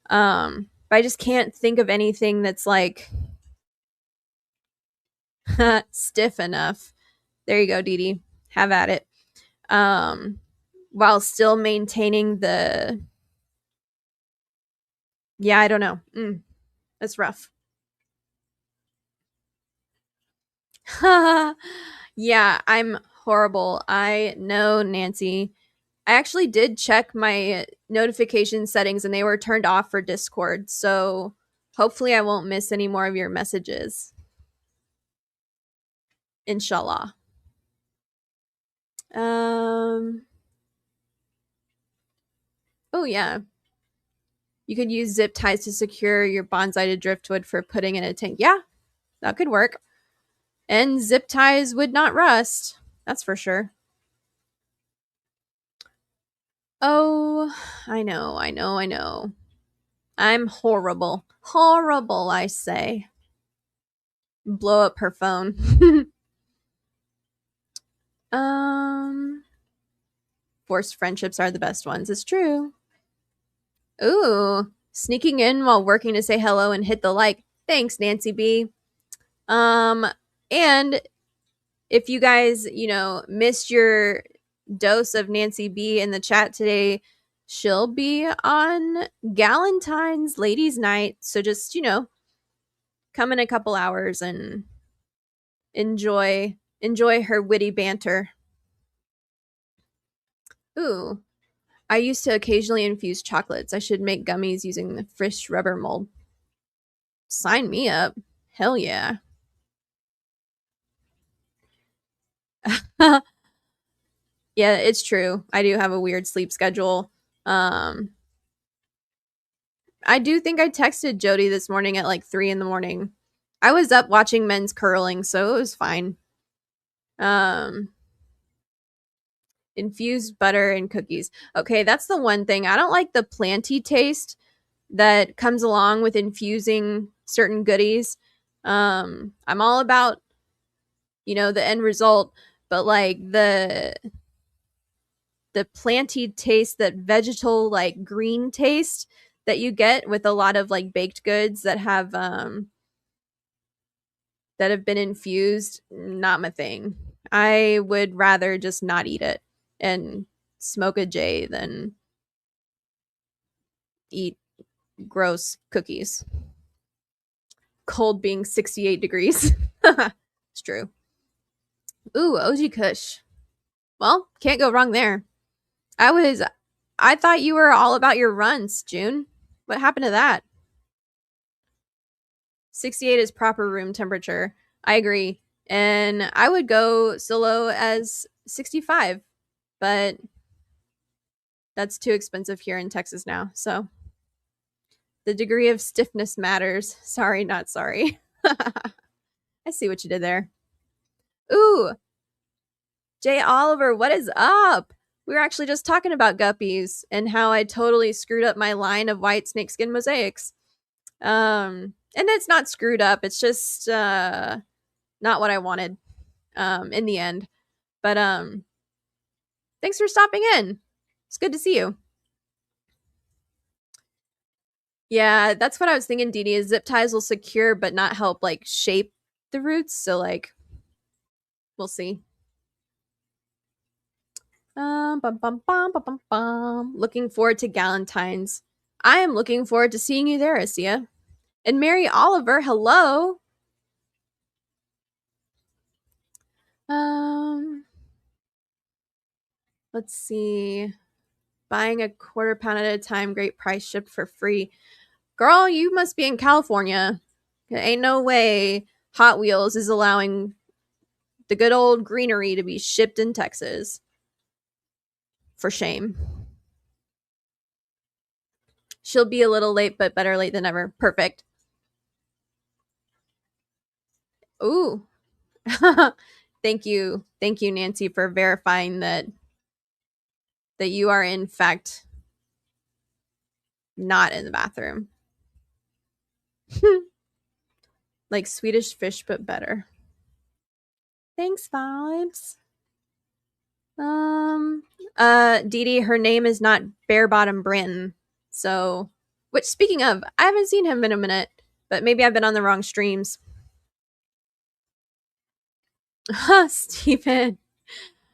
But I just can't think of anything that's like stiff enough. There you go, Dee Dee. Have at it. Um, while still maintaining the, yeah, I don't know. That's rough. Yeah, I'm horrible. I know, Nancy. I actually did check my notification settings and they were turned off for Discord. So hopefully I won't miss any more of your messages. Inshallah. Um oh yeah. You could use zip ties to secure your bonsai to driftwood for putting in a tank. Yeah, that could work. And zip ties would not rust. That's for sure. Oh, I know. I'm horrible. Horrible, I say. Blow up her phone. um Forced friendships are the best ones. It's true. Ooh, sneaking in while working to say hello and hit the like. Thanks, Nancy B. Um, and if you guys, missed your dose of Nancy B in the chat today, she'll be on Galentine's Ladies Night. So just, come in a couple hours and enjoy her witty banter. Ooh, I used to occasionally infuse chocolates. I should make gummies using the Frisch rubber mold. Sign me up. Hell yeah. Yeah, it's true. I do have a weird sleep schedule. Um I do think I texted Jodi this morning at like 3 in the morning. I was up watching men's curling, so it was fine. Um Infused butter and cookies. Okay, that's the one thing. I don't like the planty taste that comes along with infusing certain goodies. I'm all about, the end result, but like the planty taste, that vegetal like green taste that you get with a lot of like baked goods that have been infused, not my thing. I would rather just not eat it and smoke a J than eat gross cookies. Cold being 68 degrees. It's true. Ooh, OG Kush. Well, can't go wrong there. I thought you were all about your runs, June. What happened to that? 68 is proper room temperature. I agree. And I would go so low as 65, but that's too expensive here in Texas now. So the degree of stiffness matters. Sorry, not sorry. I see what you did there. Ooh, Jay Oliver, what is up? We were actually just talking about guppies and how I totally screwed up my line of white snakeskin mosaics. And it's not screwed up. It's just not what I wanted in the end. But thanks for stopping in. It's good to see you. Yeah, that's what I was thinking, Dee Dee, is zip ties will secure but not help like shape the roots. So like we'll see. Bum, bum, bum, bum, bum, bum. Looking forward to Galentine's. I am looking forward to seeing you there, Asia. And Mary Oliver, hello. Let's see. Buying a quarter pound at a time, great price, shipped for free. Girl, you must be in California. There ain't no way Hot Wheels is allowing the good old greenery to be shipped in Texas. For shame. She'll be a little late, but better late than never. Perfect. Ooh. Thank you, Nancy, for verifying that you are in fact not in the bathroom. Like Swedish fish, but better. Thanks, vibes. Dee Dee, her name is not Bare Bottom Branton. So, which, speaking of, I haven't seen him in a minute, but maybe I've been on the wrong streams. Stephen,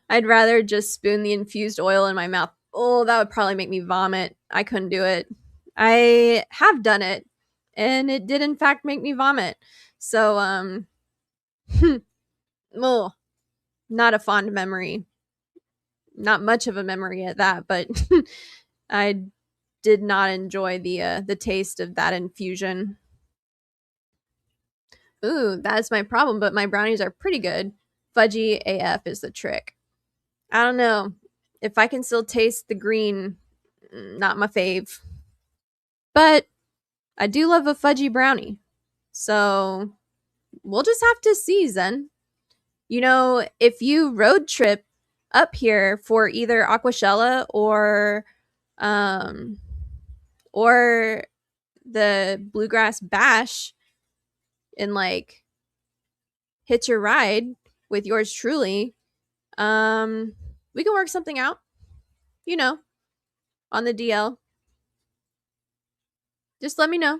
I'd rather just spoon the infused oil in my mouth. Oh, that would probably make me vomit. I couldn't do it. I have done it, and it did in fact make me vomit. So, oh, not a fond memory. Not much of a memory at that, but I did not enjoy the taste of that infusion. Ooh, that's my problem, but my brownies are pretty good. Fudgy AF is the trick. I don't know. If I can still taste the green, not my fave. But I do love a fudgy brownie. So we'll just have to see, Zen. You know, if you road trip up here for either Aquashella or the Bluegrass Bash and like hitch your ride with yours truly, we can work something out, you know, on the DL. Just let me know.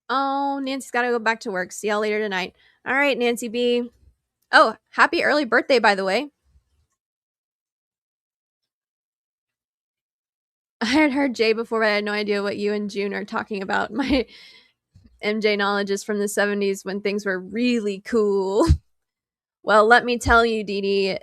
Oh, Nancy's got to go back to work. See y'all later tonight. All right, Nancy B. Oh, happy early birthday, by the way. I had heard Jay before, but I had no idea what you and June are talking about. My MJ knowledge is from the 70s when things were really cool. Well, let me tell you, Dee Dee,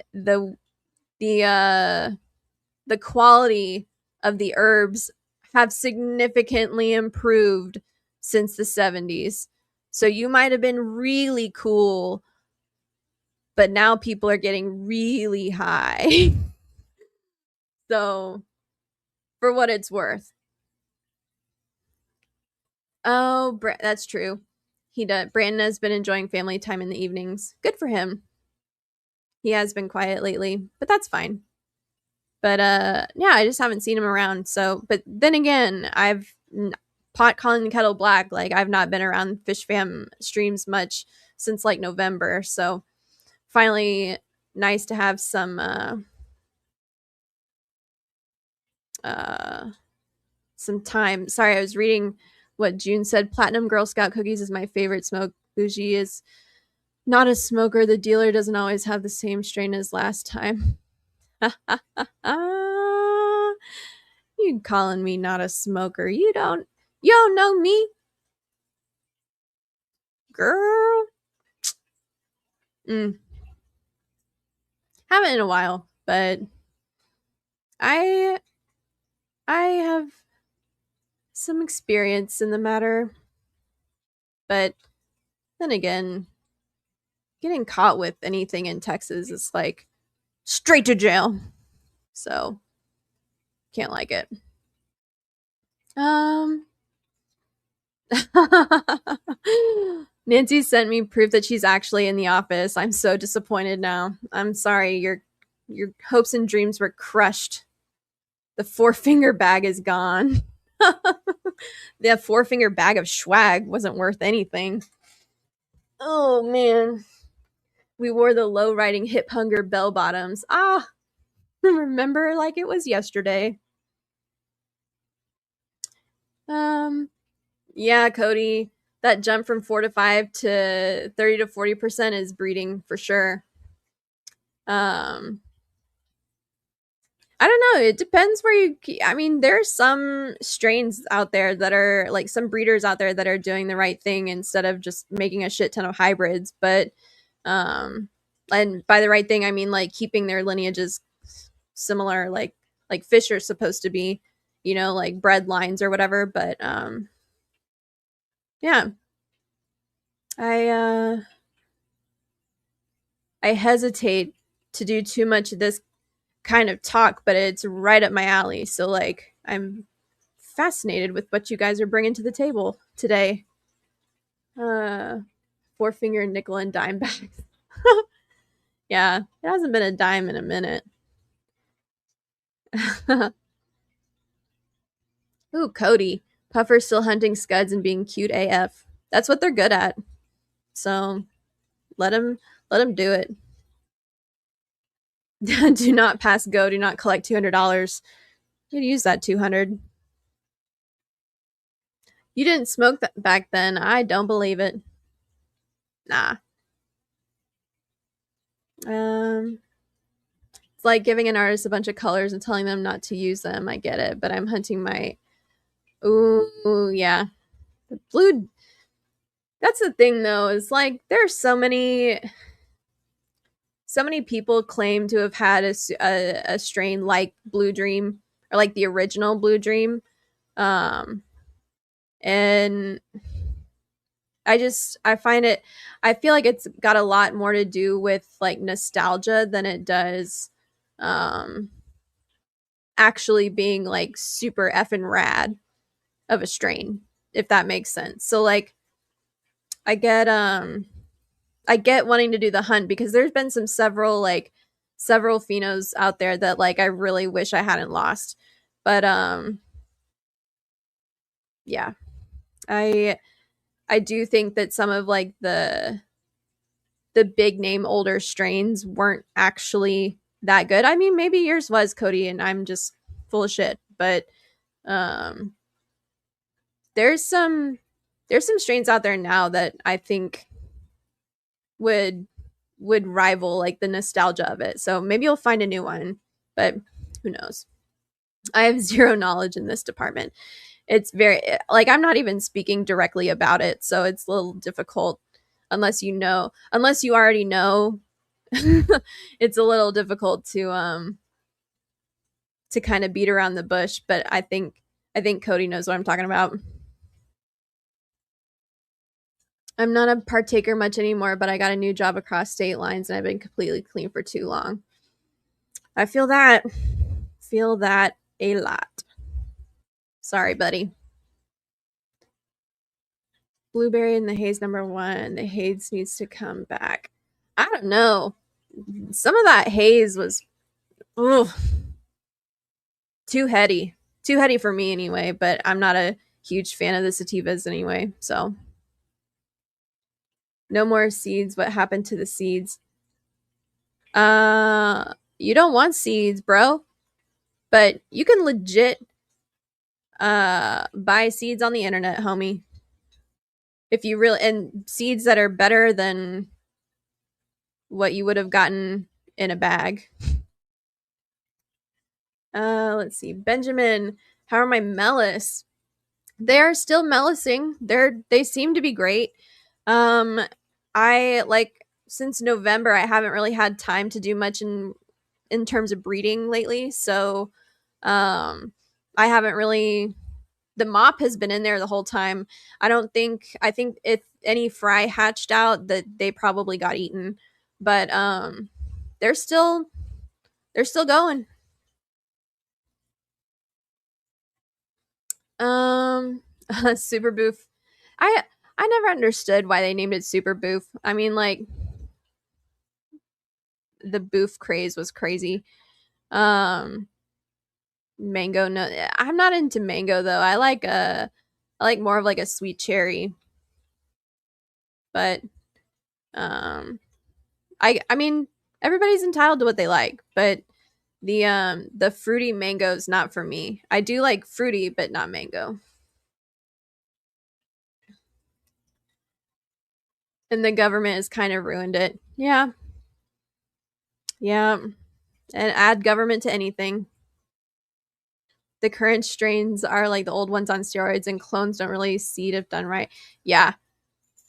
the quality of the herbs have significantly improved since the 70s. So you might have been really cool, but now people are getting really high. So, for what it's worth. Oh, that's true. He does. Brandon has been enjoying family time in the evenings. Good for him. He has been quiet lately, but that's fine. But yeah, I just haven't seen him around. So, but then again, I've pot calling the kettle black. Like I've not been around Fish Fam streams much since like November. So finally nice to have some time. Sorry, I was reading what June said. Platinum Girl Scout cookies is my favorite smoke. Bougie is not a smoker. The dealer doesn't always have the same strain as last time. You calling me not a smoker? You don't know me, girl. Haven't in a while, but I have some experience in the matter. But then again, getting caught with anything in Texas is like straight to jail. So can't like it. Nancy sent me proof that she's actually in the office. I'm so disappointed now. I'm sorry, your hopes and dreams were crushed. The 4-finger bag is gone. The 4-finger bag of swag wasn't worth anything. Oh man. We wore the low riding hip hunger bell bottoms. Ah, remember like it was yesterday. Yeah, Cody, that jump from 4 to 5 to 30 to 40% is breeding for sure. I don't know. It depends where you. I mean, there's some strains out there that are like some breeders out there that are doing the right thing instead of just making a shit ton of hybrids. But, and by the right thing, I mean like keeping their lineages similar, like fish are supposed to be, you know, like bred lines or whatever. But, yeah, I I hesitate to do too much of this kind of talk, but it's right up my alley. So like I'm fascinated with what you guys are bringing to the table today. 4-finger nickel and dime bags. Yeah, it hasn't been a dime in a minute. Ooh, Cody. Puffer's still hunting scuds and being cute AF. That's what they're good at. So let him do it. Do not pass go. Do not collect $200. You'd use that 200. You didn't smoke that back then. I don't believe it. Nah. It's like giving an artist a bunch of colors and telling them not to use them. I get it, but I'm hunting my. Ooh, yeah. The blue. That's the thing, though. Is like there's so many people claim to have had a strain like Blue Dream or like the original Blue Dream, and I find it. I feel like it's got a lot more to do with like nostalgia than it does actually being like super effing rad of a strain, if that makes sense. So like I get wanting to do the hunt because there's been several phenos out there that like I really wish I hadn't lost. But yeah. I do think that some of like the big name older strains weren't actually that good. I mean, maybe yours was, Cody, and I'm just full of shit. But there's some strains out there now that I think would rival like the nostalgia of it. So maybe you'll find a new one, but who knows? I have zero knowledge in this department. It's very like I'm not even speaking directly about it, so it's a little difficult unless you already know. It's a little difficult to kind of beat around the bush, but I think Cody knows what I'm talking about. I'm not a partaker much anymore, but I got a new job across state lines and I've been completely clean for too long. I feel that a lot. Sorry, buddy. Blueberry and the haze #1. The haze needs to come back. I don't know. Some of that haze was too heady. Too heady for me anyway, but I'm not a huge fan of the sativas anyway, so. No more seeds. What happened to the seeds? You don't want seeds, bro, but you can legit buy seeds on the internet, homie. If you really, and seeds that are better than what you would have gotten in a bag. Let's see. Benjamin, how are my mellis? They are still mellising. They seem to be great. Um I like since November I haven't really had time to do much in terms of breeding lately. So I haven't really, the mop has been in there the whole time. I think if any fry hatched out that they probably got eaten. But they're still they're still going. Um Super Boof. I I never understood why they named it Super Boof. I mean, like, the boof craze was crazy. Um Mango, no, I'm not into mango though. I like more of like a sweet cherry. But um I mean, everybody's entitled to what they like, but the fruity mango's not for me. I do like fruity but not mango. And the government has kind of ruined it. Yeah. Yeah. And add government to anything. The current strains are like the old ones on steroids, and clones don't really seed if done right. Yeah.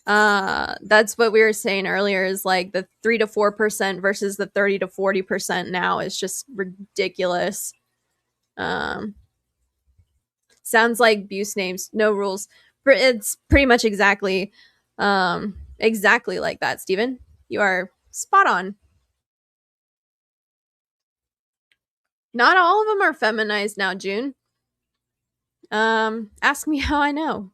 That's what we were saying earlier, is like the 3 to 4% versus the 30 to 40% now is just ridiculous. Um Sounds like Buse names, no rules. It's pretty much exactly like that, Steven. You are spot on. Not all of them are feminized now, June. Ask me how I know.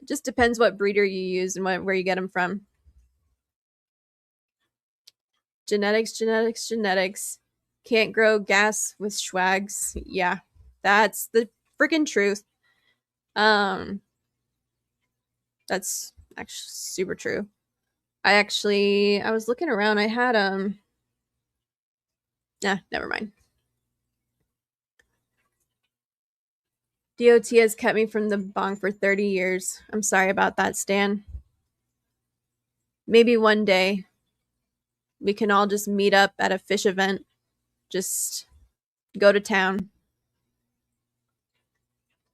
Just depends what breeder you use and where you get them from. Genetics. Can't grow gas with schwags. Yeah, that's the freaking truth. Um, that's actually super true. I was looking around. I had Nah, never mind. DOT has kept me from the bong for 30 years. I'm sorry about that, Stan. Maybe one day we can all just meet up at a fish event. Just go to town.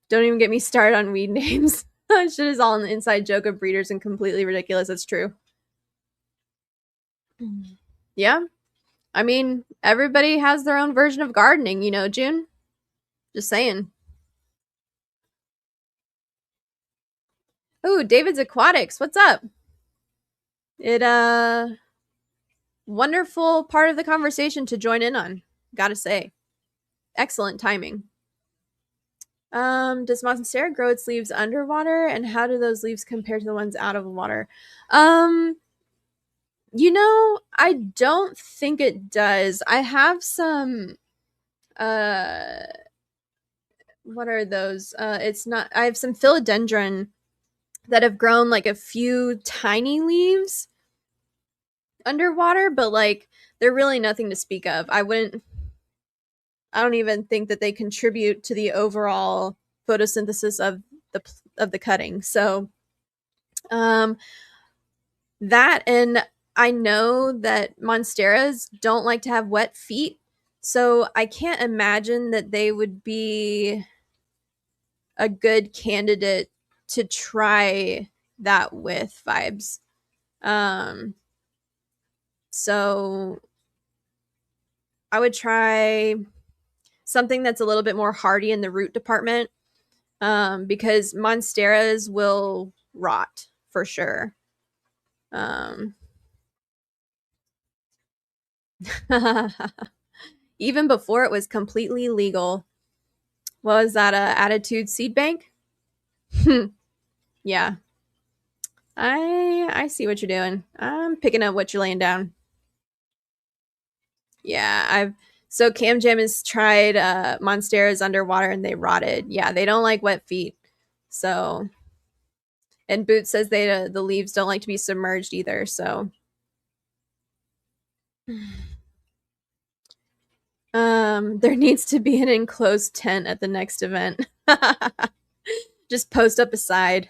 Don't even get me started on weed names. Shit is all an inside joke of breeders and completely ridiculous. That's true. Yeah. I mean, everybody has their own version of gardening, June? Just saying. Ooh, David's Aquatics. What's up? It wonderful part of the conversation to join in on. Gotta say. Excellent timing. Does Monstera grow its leaves underwater, and how do those leaves compare to the ones out of water? Um, I don't think it does. I have some uh what are those? It's not, I have some philodendron that have grown like a few tiny leaves underwater, but like they're really nothing to speak of. I don't even think that they contribute to the overall photosynthesis of the cutting. So, um that, and I know that monsteras don't like to have wet feet, so I can't imagine that they would be a good candidate to try that with vibes. Um so I would try something that's a little bit more hardy in the root department, because monsteras will rot for sure. Um Even before it was completely legal. What was that? Attitude Seed Bank? Yeah, I see what you're doing. I'm picking up what you're laying down. Yeah, I've so Cam Jam has tried monsteras underwater and they rotted. Yeah, they don't like wet feet. So, and Boot says the leaves don't like to be submerged either. So There needs to be an enclosed tent at the next event. Just post up a sign.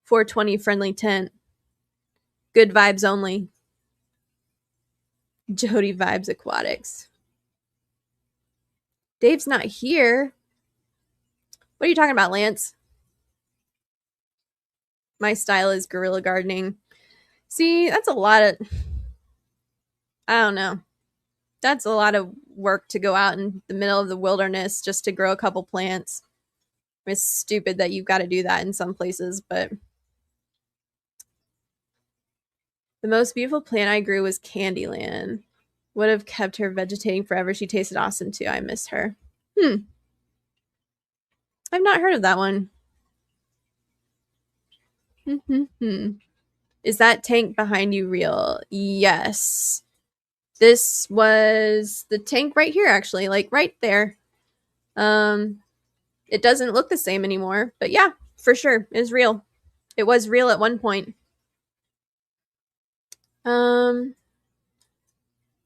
420 friendly tent. Good vibes only. Jodi Vibes Aquatics. Dave's not here. What are you talking about, Lance? My style is guerrilla gardening. See, that's a lot of. I don't know. That's a lot of work to go out in the middle of the wilderness just to grow a couple plants. It's stupid that you've got to do that in some places, but the most beautiful plant I grew was Candyland. Would have kept her vegetating forever. She tasted awesome too. I miss her. I've not heard of that one. Is that tank behind you real? Yes. This was the tank right here, actually, like right there. It doesn't look the same anymore, but yeah, for sure, it is real. It was real at one point.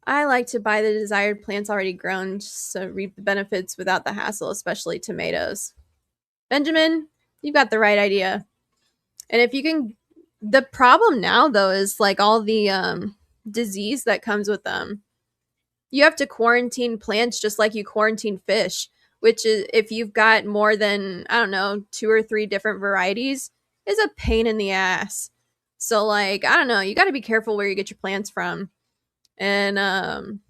I like to buy the desired plants already grown so reap the benefits without the hassle, especially tomatoes. Benjamin, you got the right idea. And if you can, the problem now though is like all the disease that comes with them. You have to quarantine plants just like you quarantine fish, which is if you've got more than, I don't know, 2 or 3 different varieties, is a pain in the ass. So like, I don't know, you got to be careful where you get your plants from. And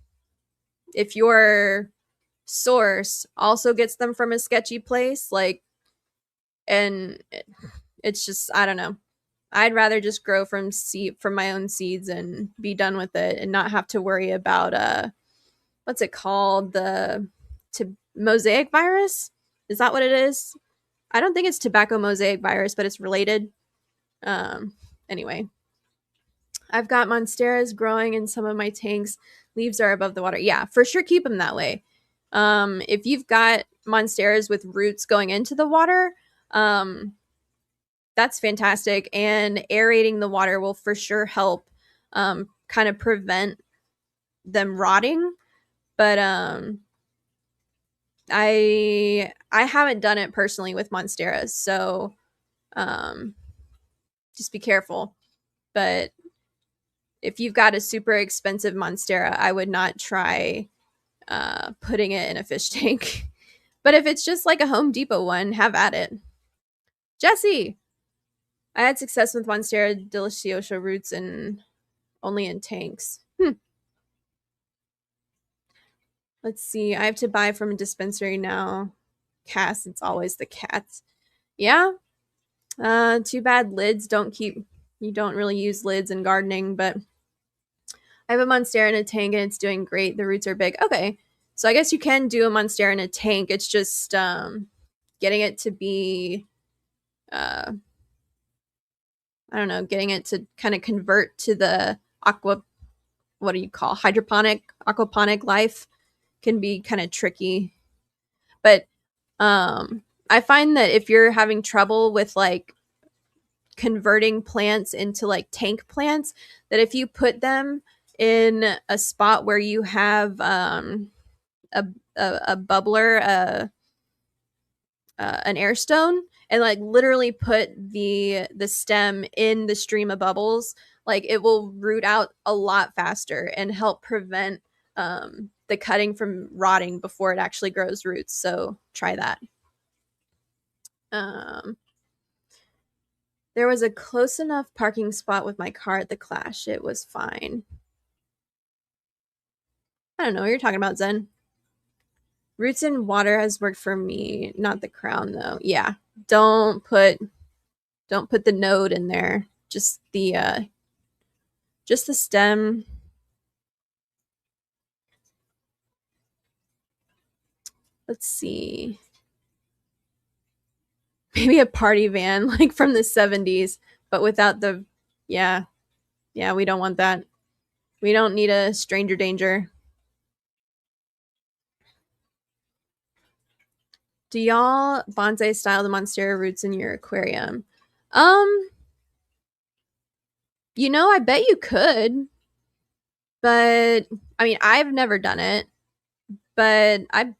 if your source also gets them from a sketchy place, like, and it's just, I don't know. I'd rather just grow from my own seeds and be done with it and not have to worry about what's it called, the mosaic virus. Is that what it is? I don't think it's tobacco mosaic virus, but it's related. Anyway, I've got monsteras growing in some of my tanks. Leaves are above the water. Yeah, for sure, keep them that way. If you've got monsteras with roots going into the water, that's fantastic. And aerating the water will for sure help kind of prevent them rotting. But I haven't done it personally with monsteras, so just be careful. But if you've got a super expensive monstera, I would not try putting it in a fish tank. But if it's just like a Home Depot one, have at it. Jesse, I had success with monstera deliciosa roots and only in tanks. Let's see. I have to buy from a dispensary now. Cats, it's always the cats. Yeah. Too bad lids don't keep. You don't really use lids in gardening, but I have a monstera in a tank and it's doing great. The roots are big. Okay. So I guess you can do a monstera in a tank. It's just getting it to be I don't know, getting it to kind of convert to the what do you call aquaponic life can be kind of tricky. But I find that if you're having trouble with like converting plants into like tank plants, that if you put them in a spot where you have a bubbler, an air stone, and like literally put the stem in the stream of bubbles, like it will root out a lot faster and help prevent the cutting from rotting before it actually grows roots. So try that. Um, there was a close enough parking spot with my car at the Clash. It was fine. I don't know what you're talking about, Zen. Roots in water has worked for me, not the crown though. Yeah. Don't put the node in there. Just the stem. Let's see. Maybe a party van like from the 70s, but without the yeah. Yeah, we don't want that. We don't need a stranger danger. Do y'all bonsai style the monstera roots in your aquarium? Um I bet you could, but I mean, I've never done it, but I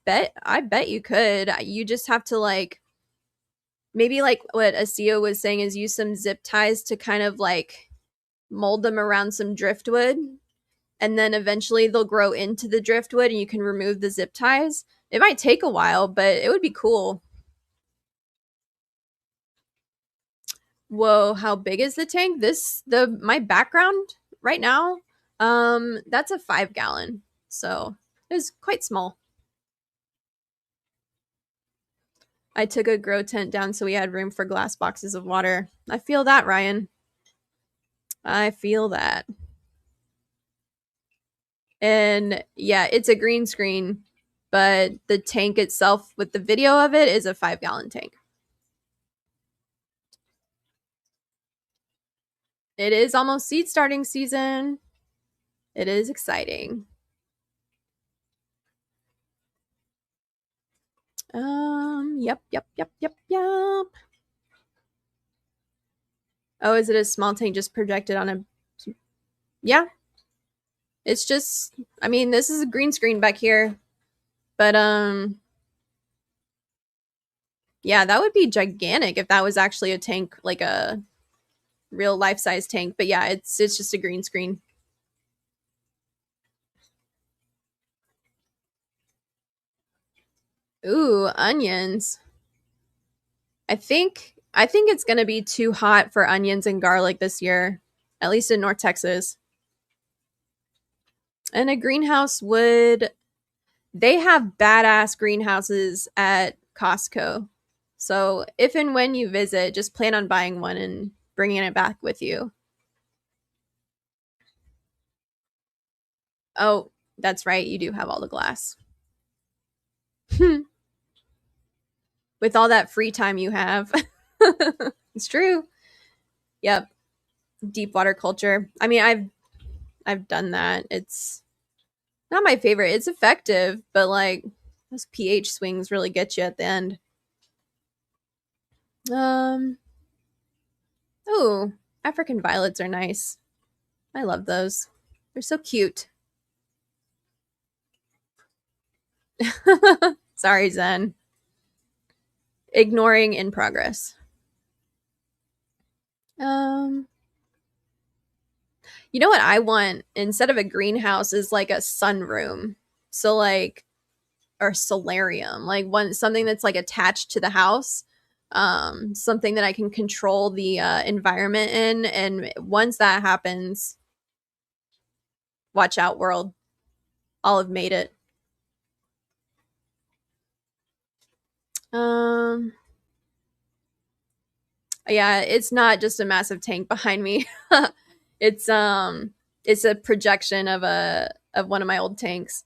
bet you could. You just have to like maybe like what Asio was saying is use some zip ties to kind of like mold them around some driftwood, and then eventually they'll grow into the driftwood and you can remove the zip ties. It might take a while, but it would be cool. Whoa, how big is the tank? The my background right now, that's a 5 gallon. So it was quite small. I took a grow tent down so we had room for glass boxes of water. I feel that, Ryan. I feel that. And yeah, it's a green screen, but the tank itself with the video of it is a 5 gallon tank. It is almost seed starting season. It is exciting. Yep. Oh, is it a small tank just projected on a? Yeah, it's just. I mean, this is a green screen back here, but yeah, that would be gigantic if that was actually a tank, like a real life size tank. But yeah, it's just a green screen. Ooh, onions. I think it's gonna be too hot for onions and garlic this year, at least in North Texas. And a greenhouse would they have badass greenhouses at Costco. So if and when you visit, just plan on buying one and bringing it back with you. Oh, that's right, you do have all the glass. With all that free time you have. It's true. Yep. Deep water culture. I mean, I've done that. It's not my favorite. It's effective, but like those pH swings really get you at the end. Um oh, African violets are nice. I love those. They're so cute. Sorry, Zen. Ignoring in progress. Um you know what I want instead of a greenhouse is like a sunroom. So like or solarium, like one something that's like attached to the house, something that I can control the environment in. And once that happens, watch out, world, I'll have made it. Um, yeah, it's not just a massive tank behind me. it's it's a projection of one of my old tanks.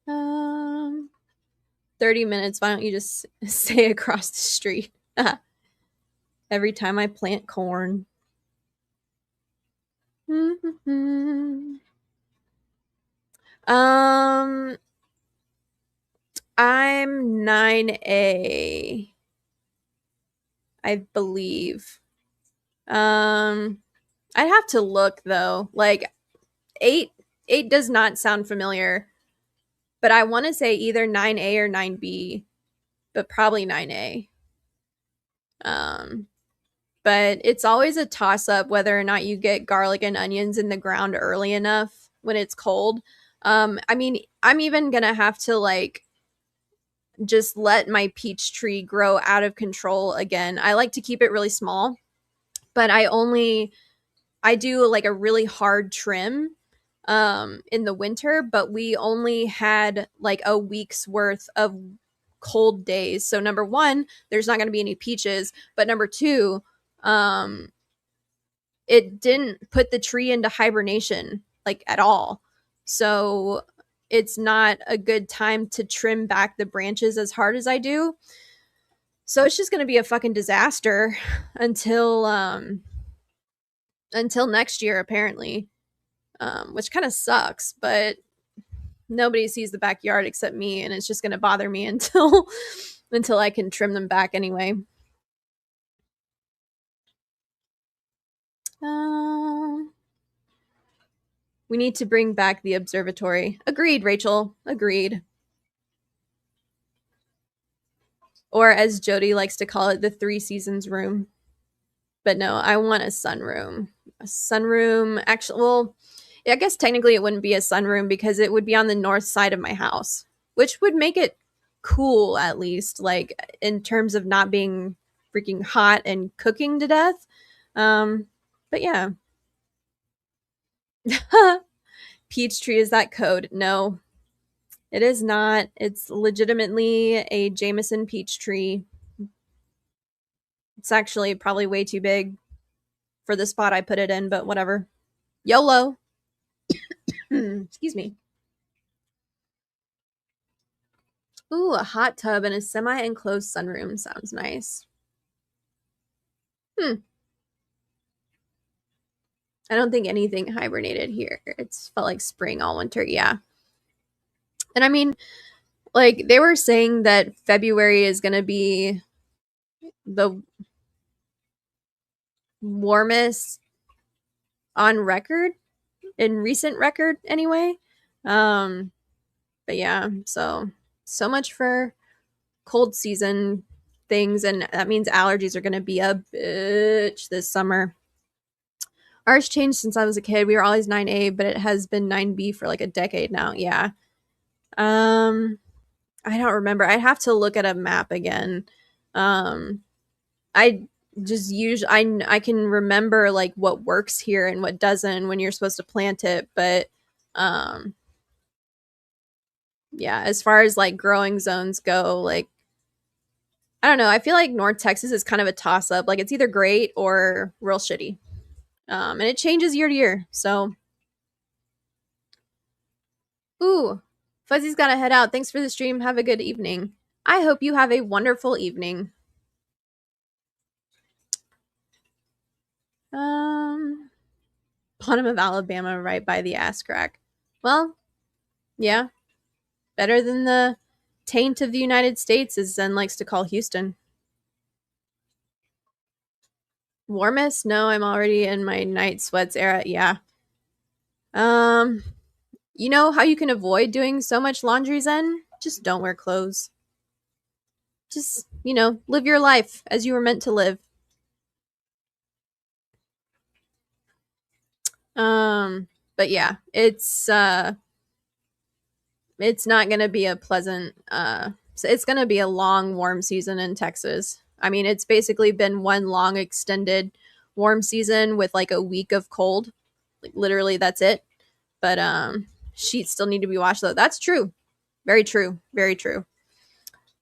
Um, 30 minutes. Why don't you just stay across the street? Every time I plant corn. Um, I'm 9A, I believe. Um, I'd have to look though. Like 8 8 does not sound familiar, but I want to say either 9A or 9B, but probably 9A. Um, but it's always a toss up whether or not you get garlic and onions in the ground early enough when it's cold. I mean, I'm even gonna have to like just let my peach tree grow out of control again. I like to keep it really small, but I do like a really hard trim in the winter, but we only had like a week's worth of cold days. So number 1, there's not going to be any peaches, but number 2, um it didn't put the tree into hibernation like at all. So it's not a good time to trim back the branches as hard as I do. So it's just going to be a fucking disaster until until next year apparently. Which kind of sucks, but nobody sees the backyard except me and it's just going to bother me until until I can trim them back anyway. We need to bring back the observatory. Agreed, Rachel. Agreed. Or as Jodi likes to call it, the 3 seasons room. But no, I want a sunroom. A sunroom, actually, well, I guess technically it wouldn't be a sunroom because it would be on the north side of my house, which would make it cool at least, like in terms of not being freaking hot and cooking to death. But yeah. Peach tree, is that code? No, it is not. It's legitimately a Jameson peach tree. It's actually probably way too big for the spot I put it in, but whatever. YOLO. Excuse me. Ooh, a hot tub and a semi-enclosed sunroom sounds nice. I don't think anything hibernated here. It's felt like spring all winter, yeah. And I mean, like they were saying that February is going to be the warmest on record, in recent record anyway. But yeah, so much for cold season things, and that means allergies are going to be a bitch this summer. Ours changed since I was a kid. We were always 9A, but it has been 9B for like a decade now. Yeah. I don't remember. I'd have to look at a map again. I just usually I can remember like what works here and what doesn't when you're supposed to plant it, but yeah, as far as like growing zones go, like I don't know. I feel like North Texas is kind of a toss up. Like it's either great or real shitty. And it changes year to year. So, ooh, Fuzzy's got to head out. Thanks for the stream. Have a good evening. I hope you have a wonderful evening. Bottom of Alabama, right by the ass crack. Well, yeah, better than the taint of the United States, as Zen likes to call Houston. Warmest? No, I'm already in my night sweats era. Yeah. You know how you can avoid doing so much laundry, Zen? Just don't wear clothes. Just, live your life as you were meant to live. But yeah, it's not gonna be a pleasant it's gonna be a long warm season in Texas. I mean, it's basically been one long extended warm season with like a week of cold. Like literally that's it. But sheets still need to be washed though. That's true. Very true. Very true.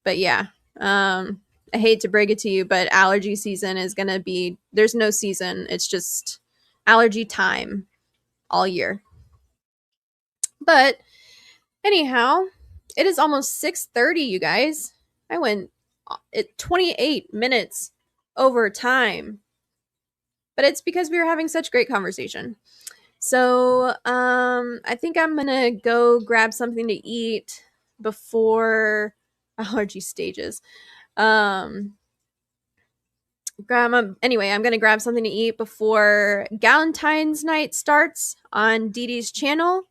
But yeah. I hate to break it to you, but allergy season is gonna be there's no season. It's just allergy time all year. But anyhow, it is almost 6:30, you guys. I went 28 minutes over time. But it's because we were having such great conversation. So, I think I'm going to go grab something to eat before allergy stages. Anyway, I'm going to grab something to eat before Galentine's night starts on Dee Dee's channel.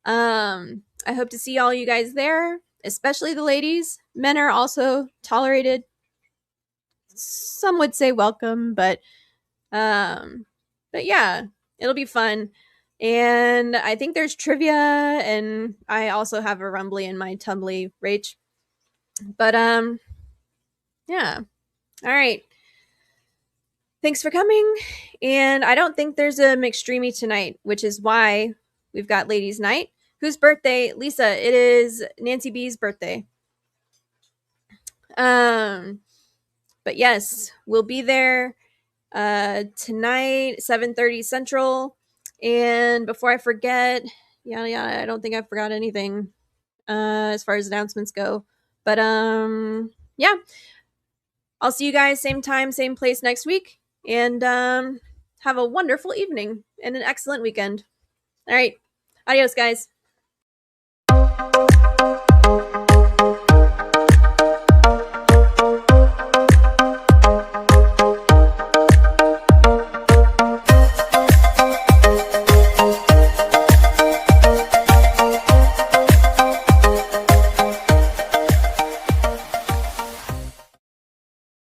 I hope to see all you guys there, especially the ladies. Men are also tolerated. Some would say welcome, but yeah, it'll be fun. And I think there's trivia, and I also have a rumbly in my tumbly, Rach. But yeah. All right. Thanks for coming. And I don't think there's a McStreamy tonight, which is why we've got ladies' night. Whose birthday? Lisa. It is Nancy B's birthday. But yes, we'll be there tonight, 7:30 Central. And before I forget, I don't think I forgot anything as far as announcements go. But yeah. I'll see you guys same time, same place next week. And have a wonderful evening and an excellent weekend. All right. Adios, guys.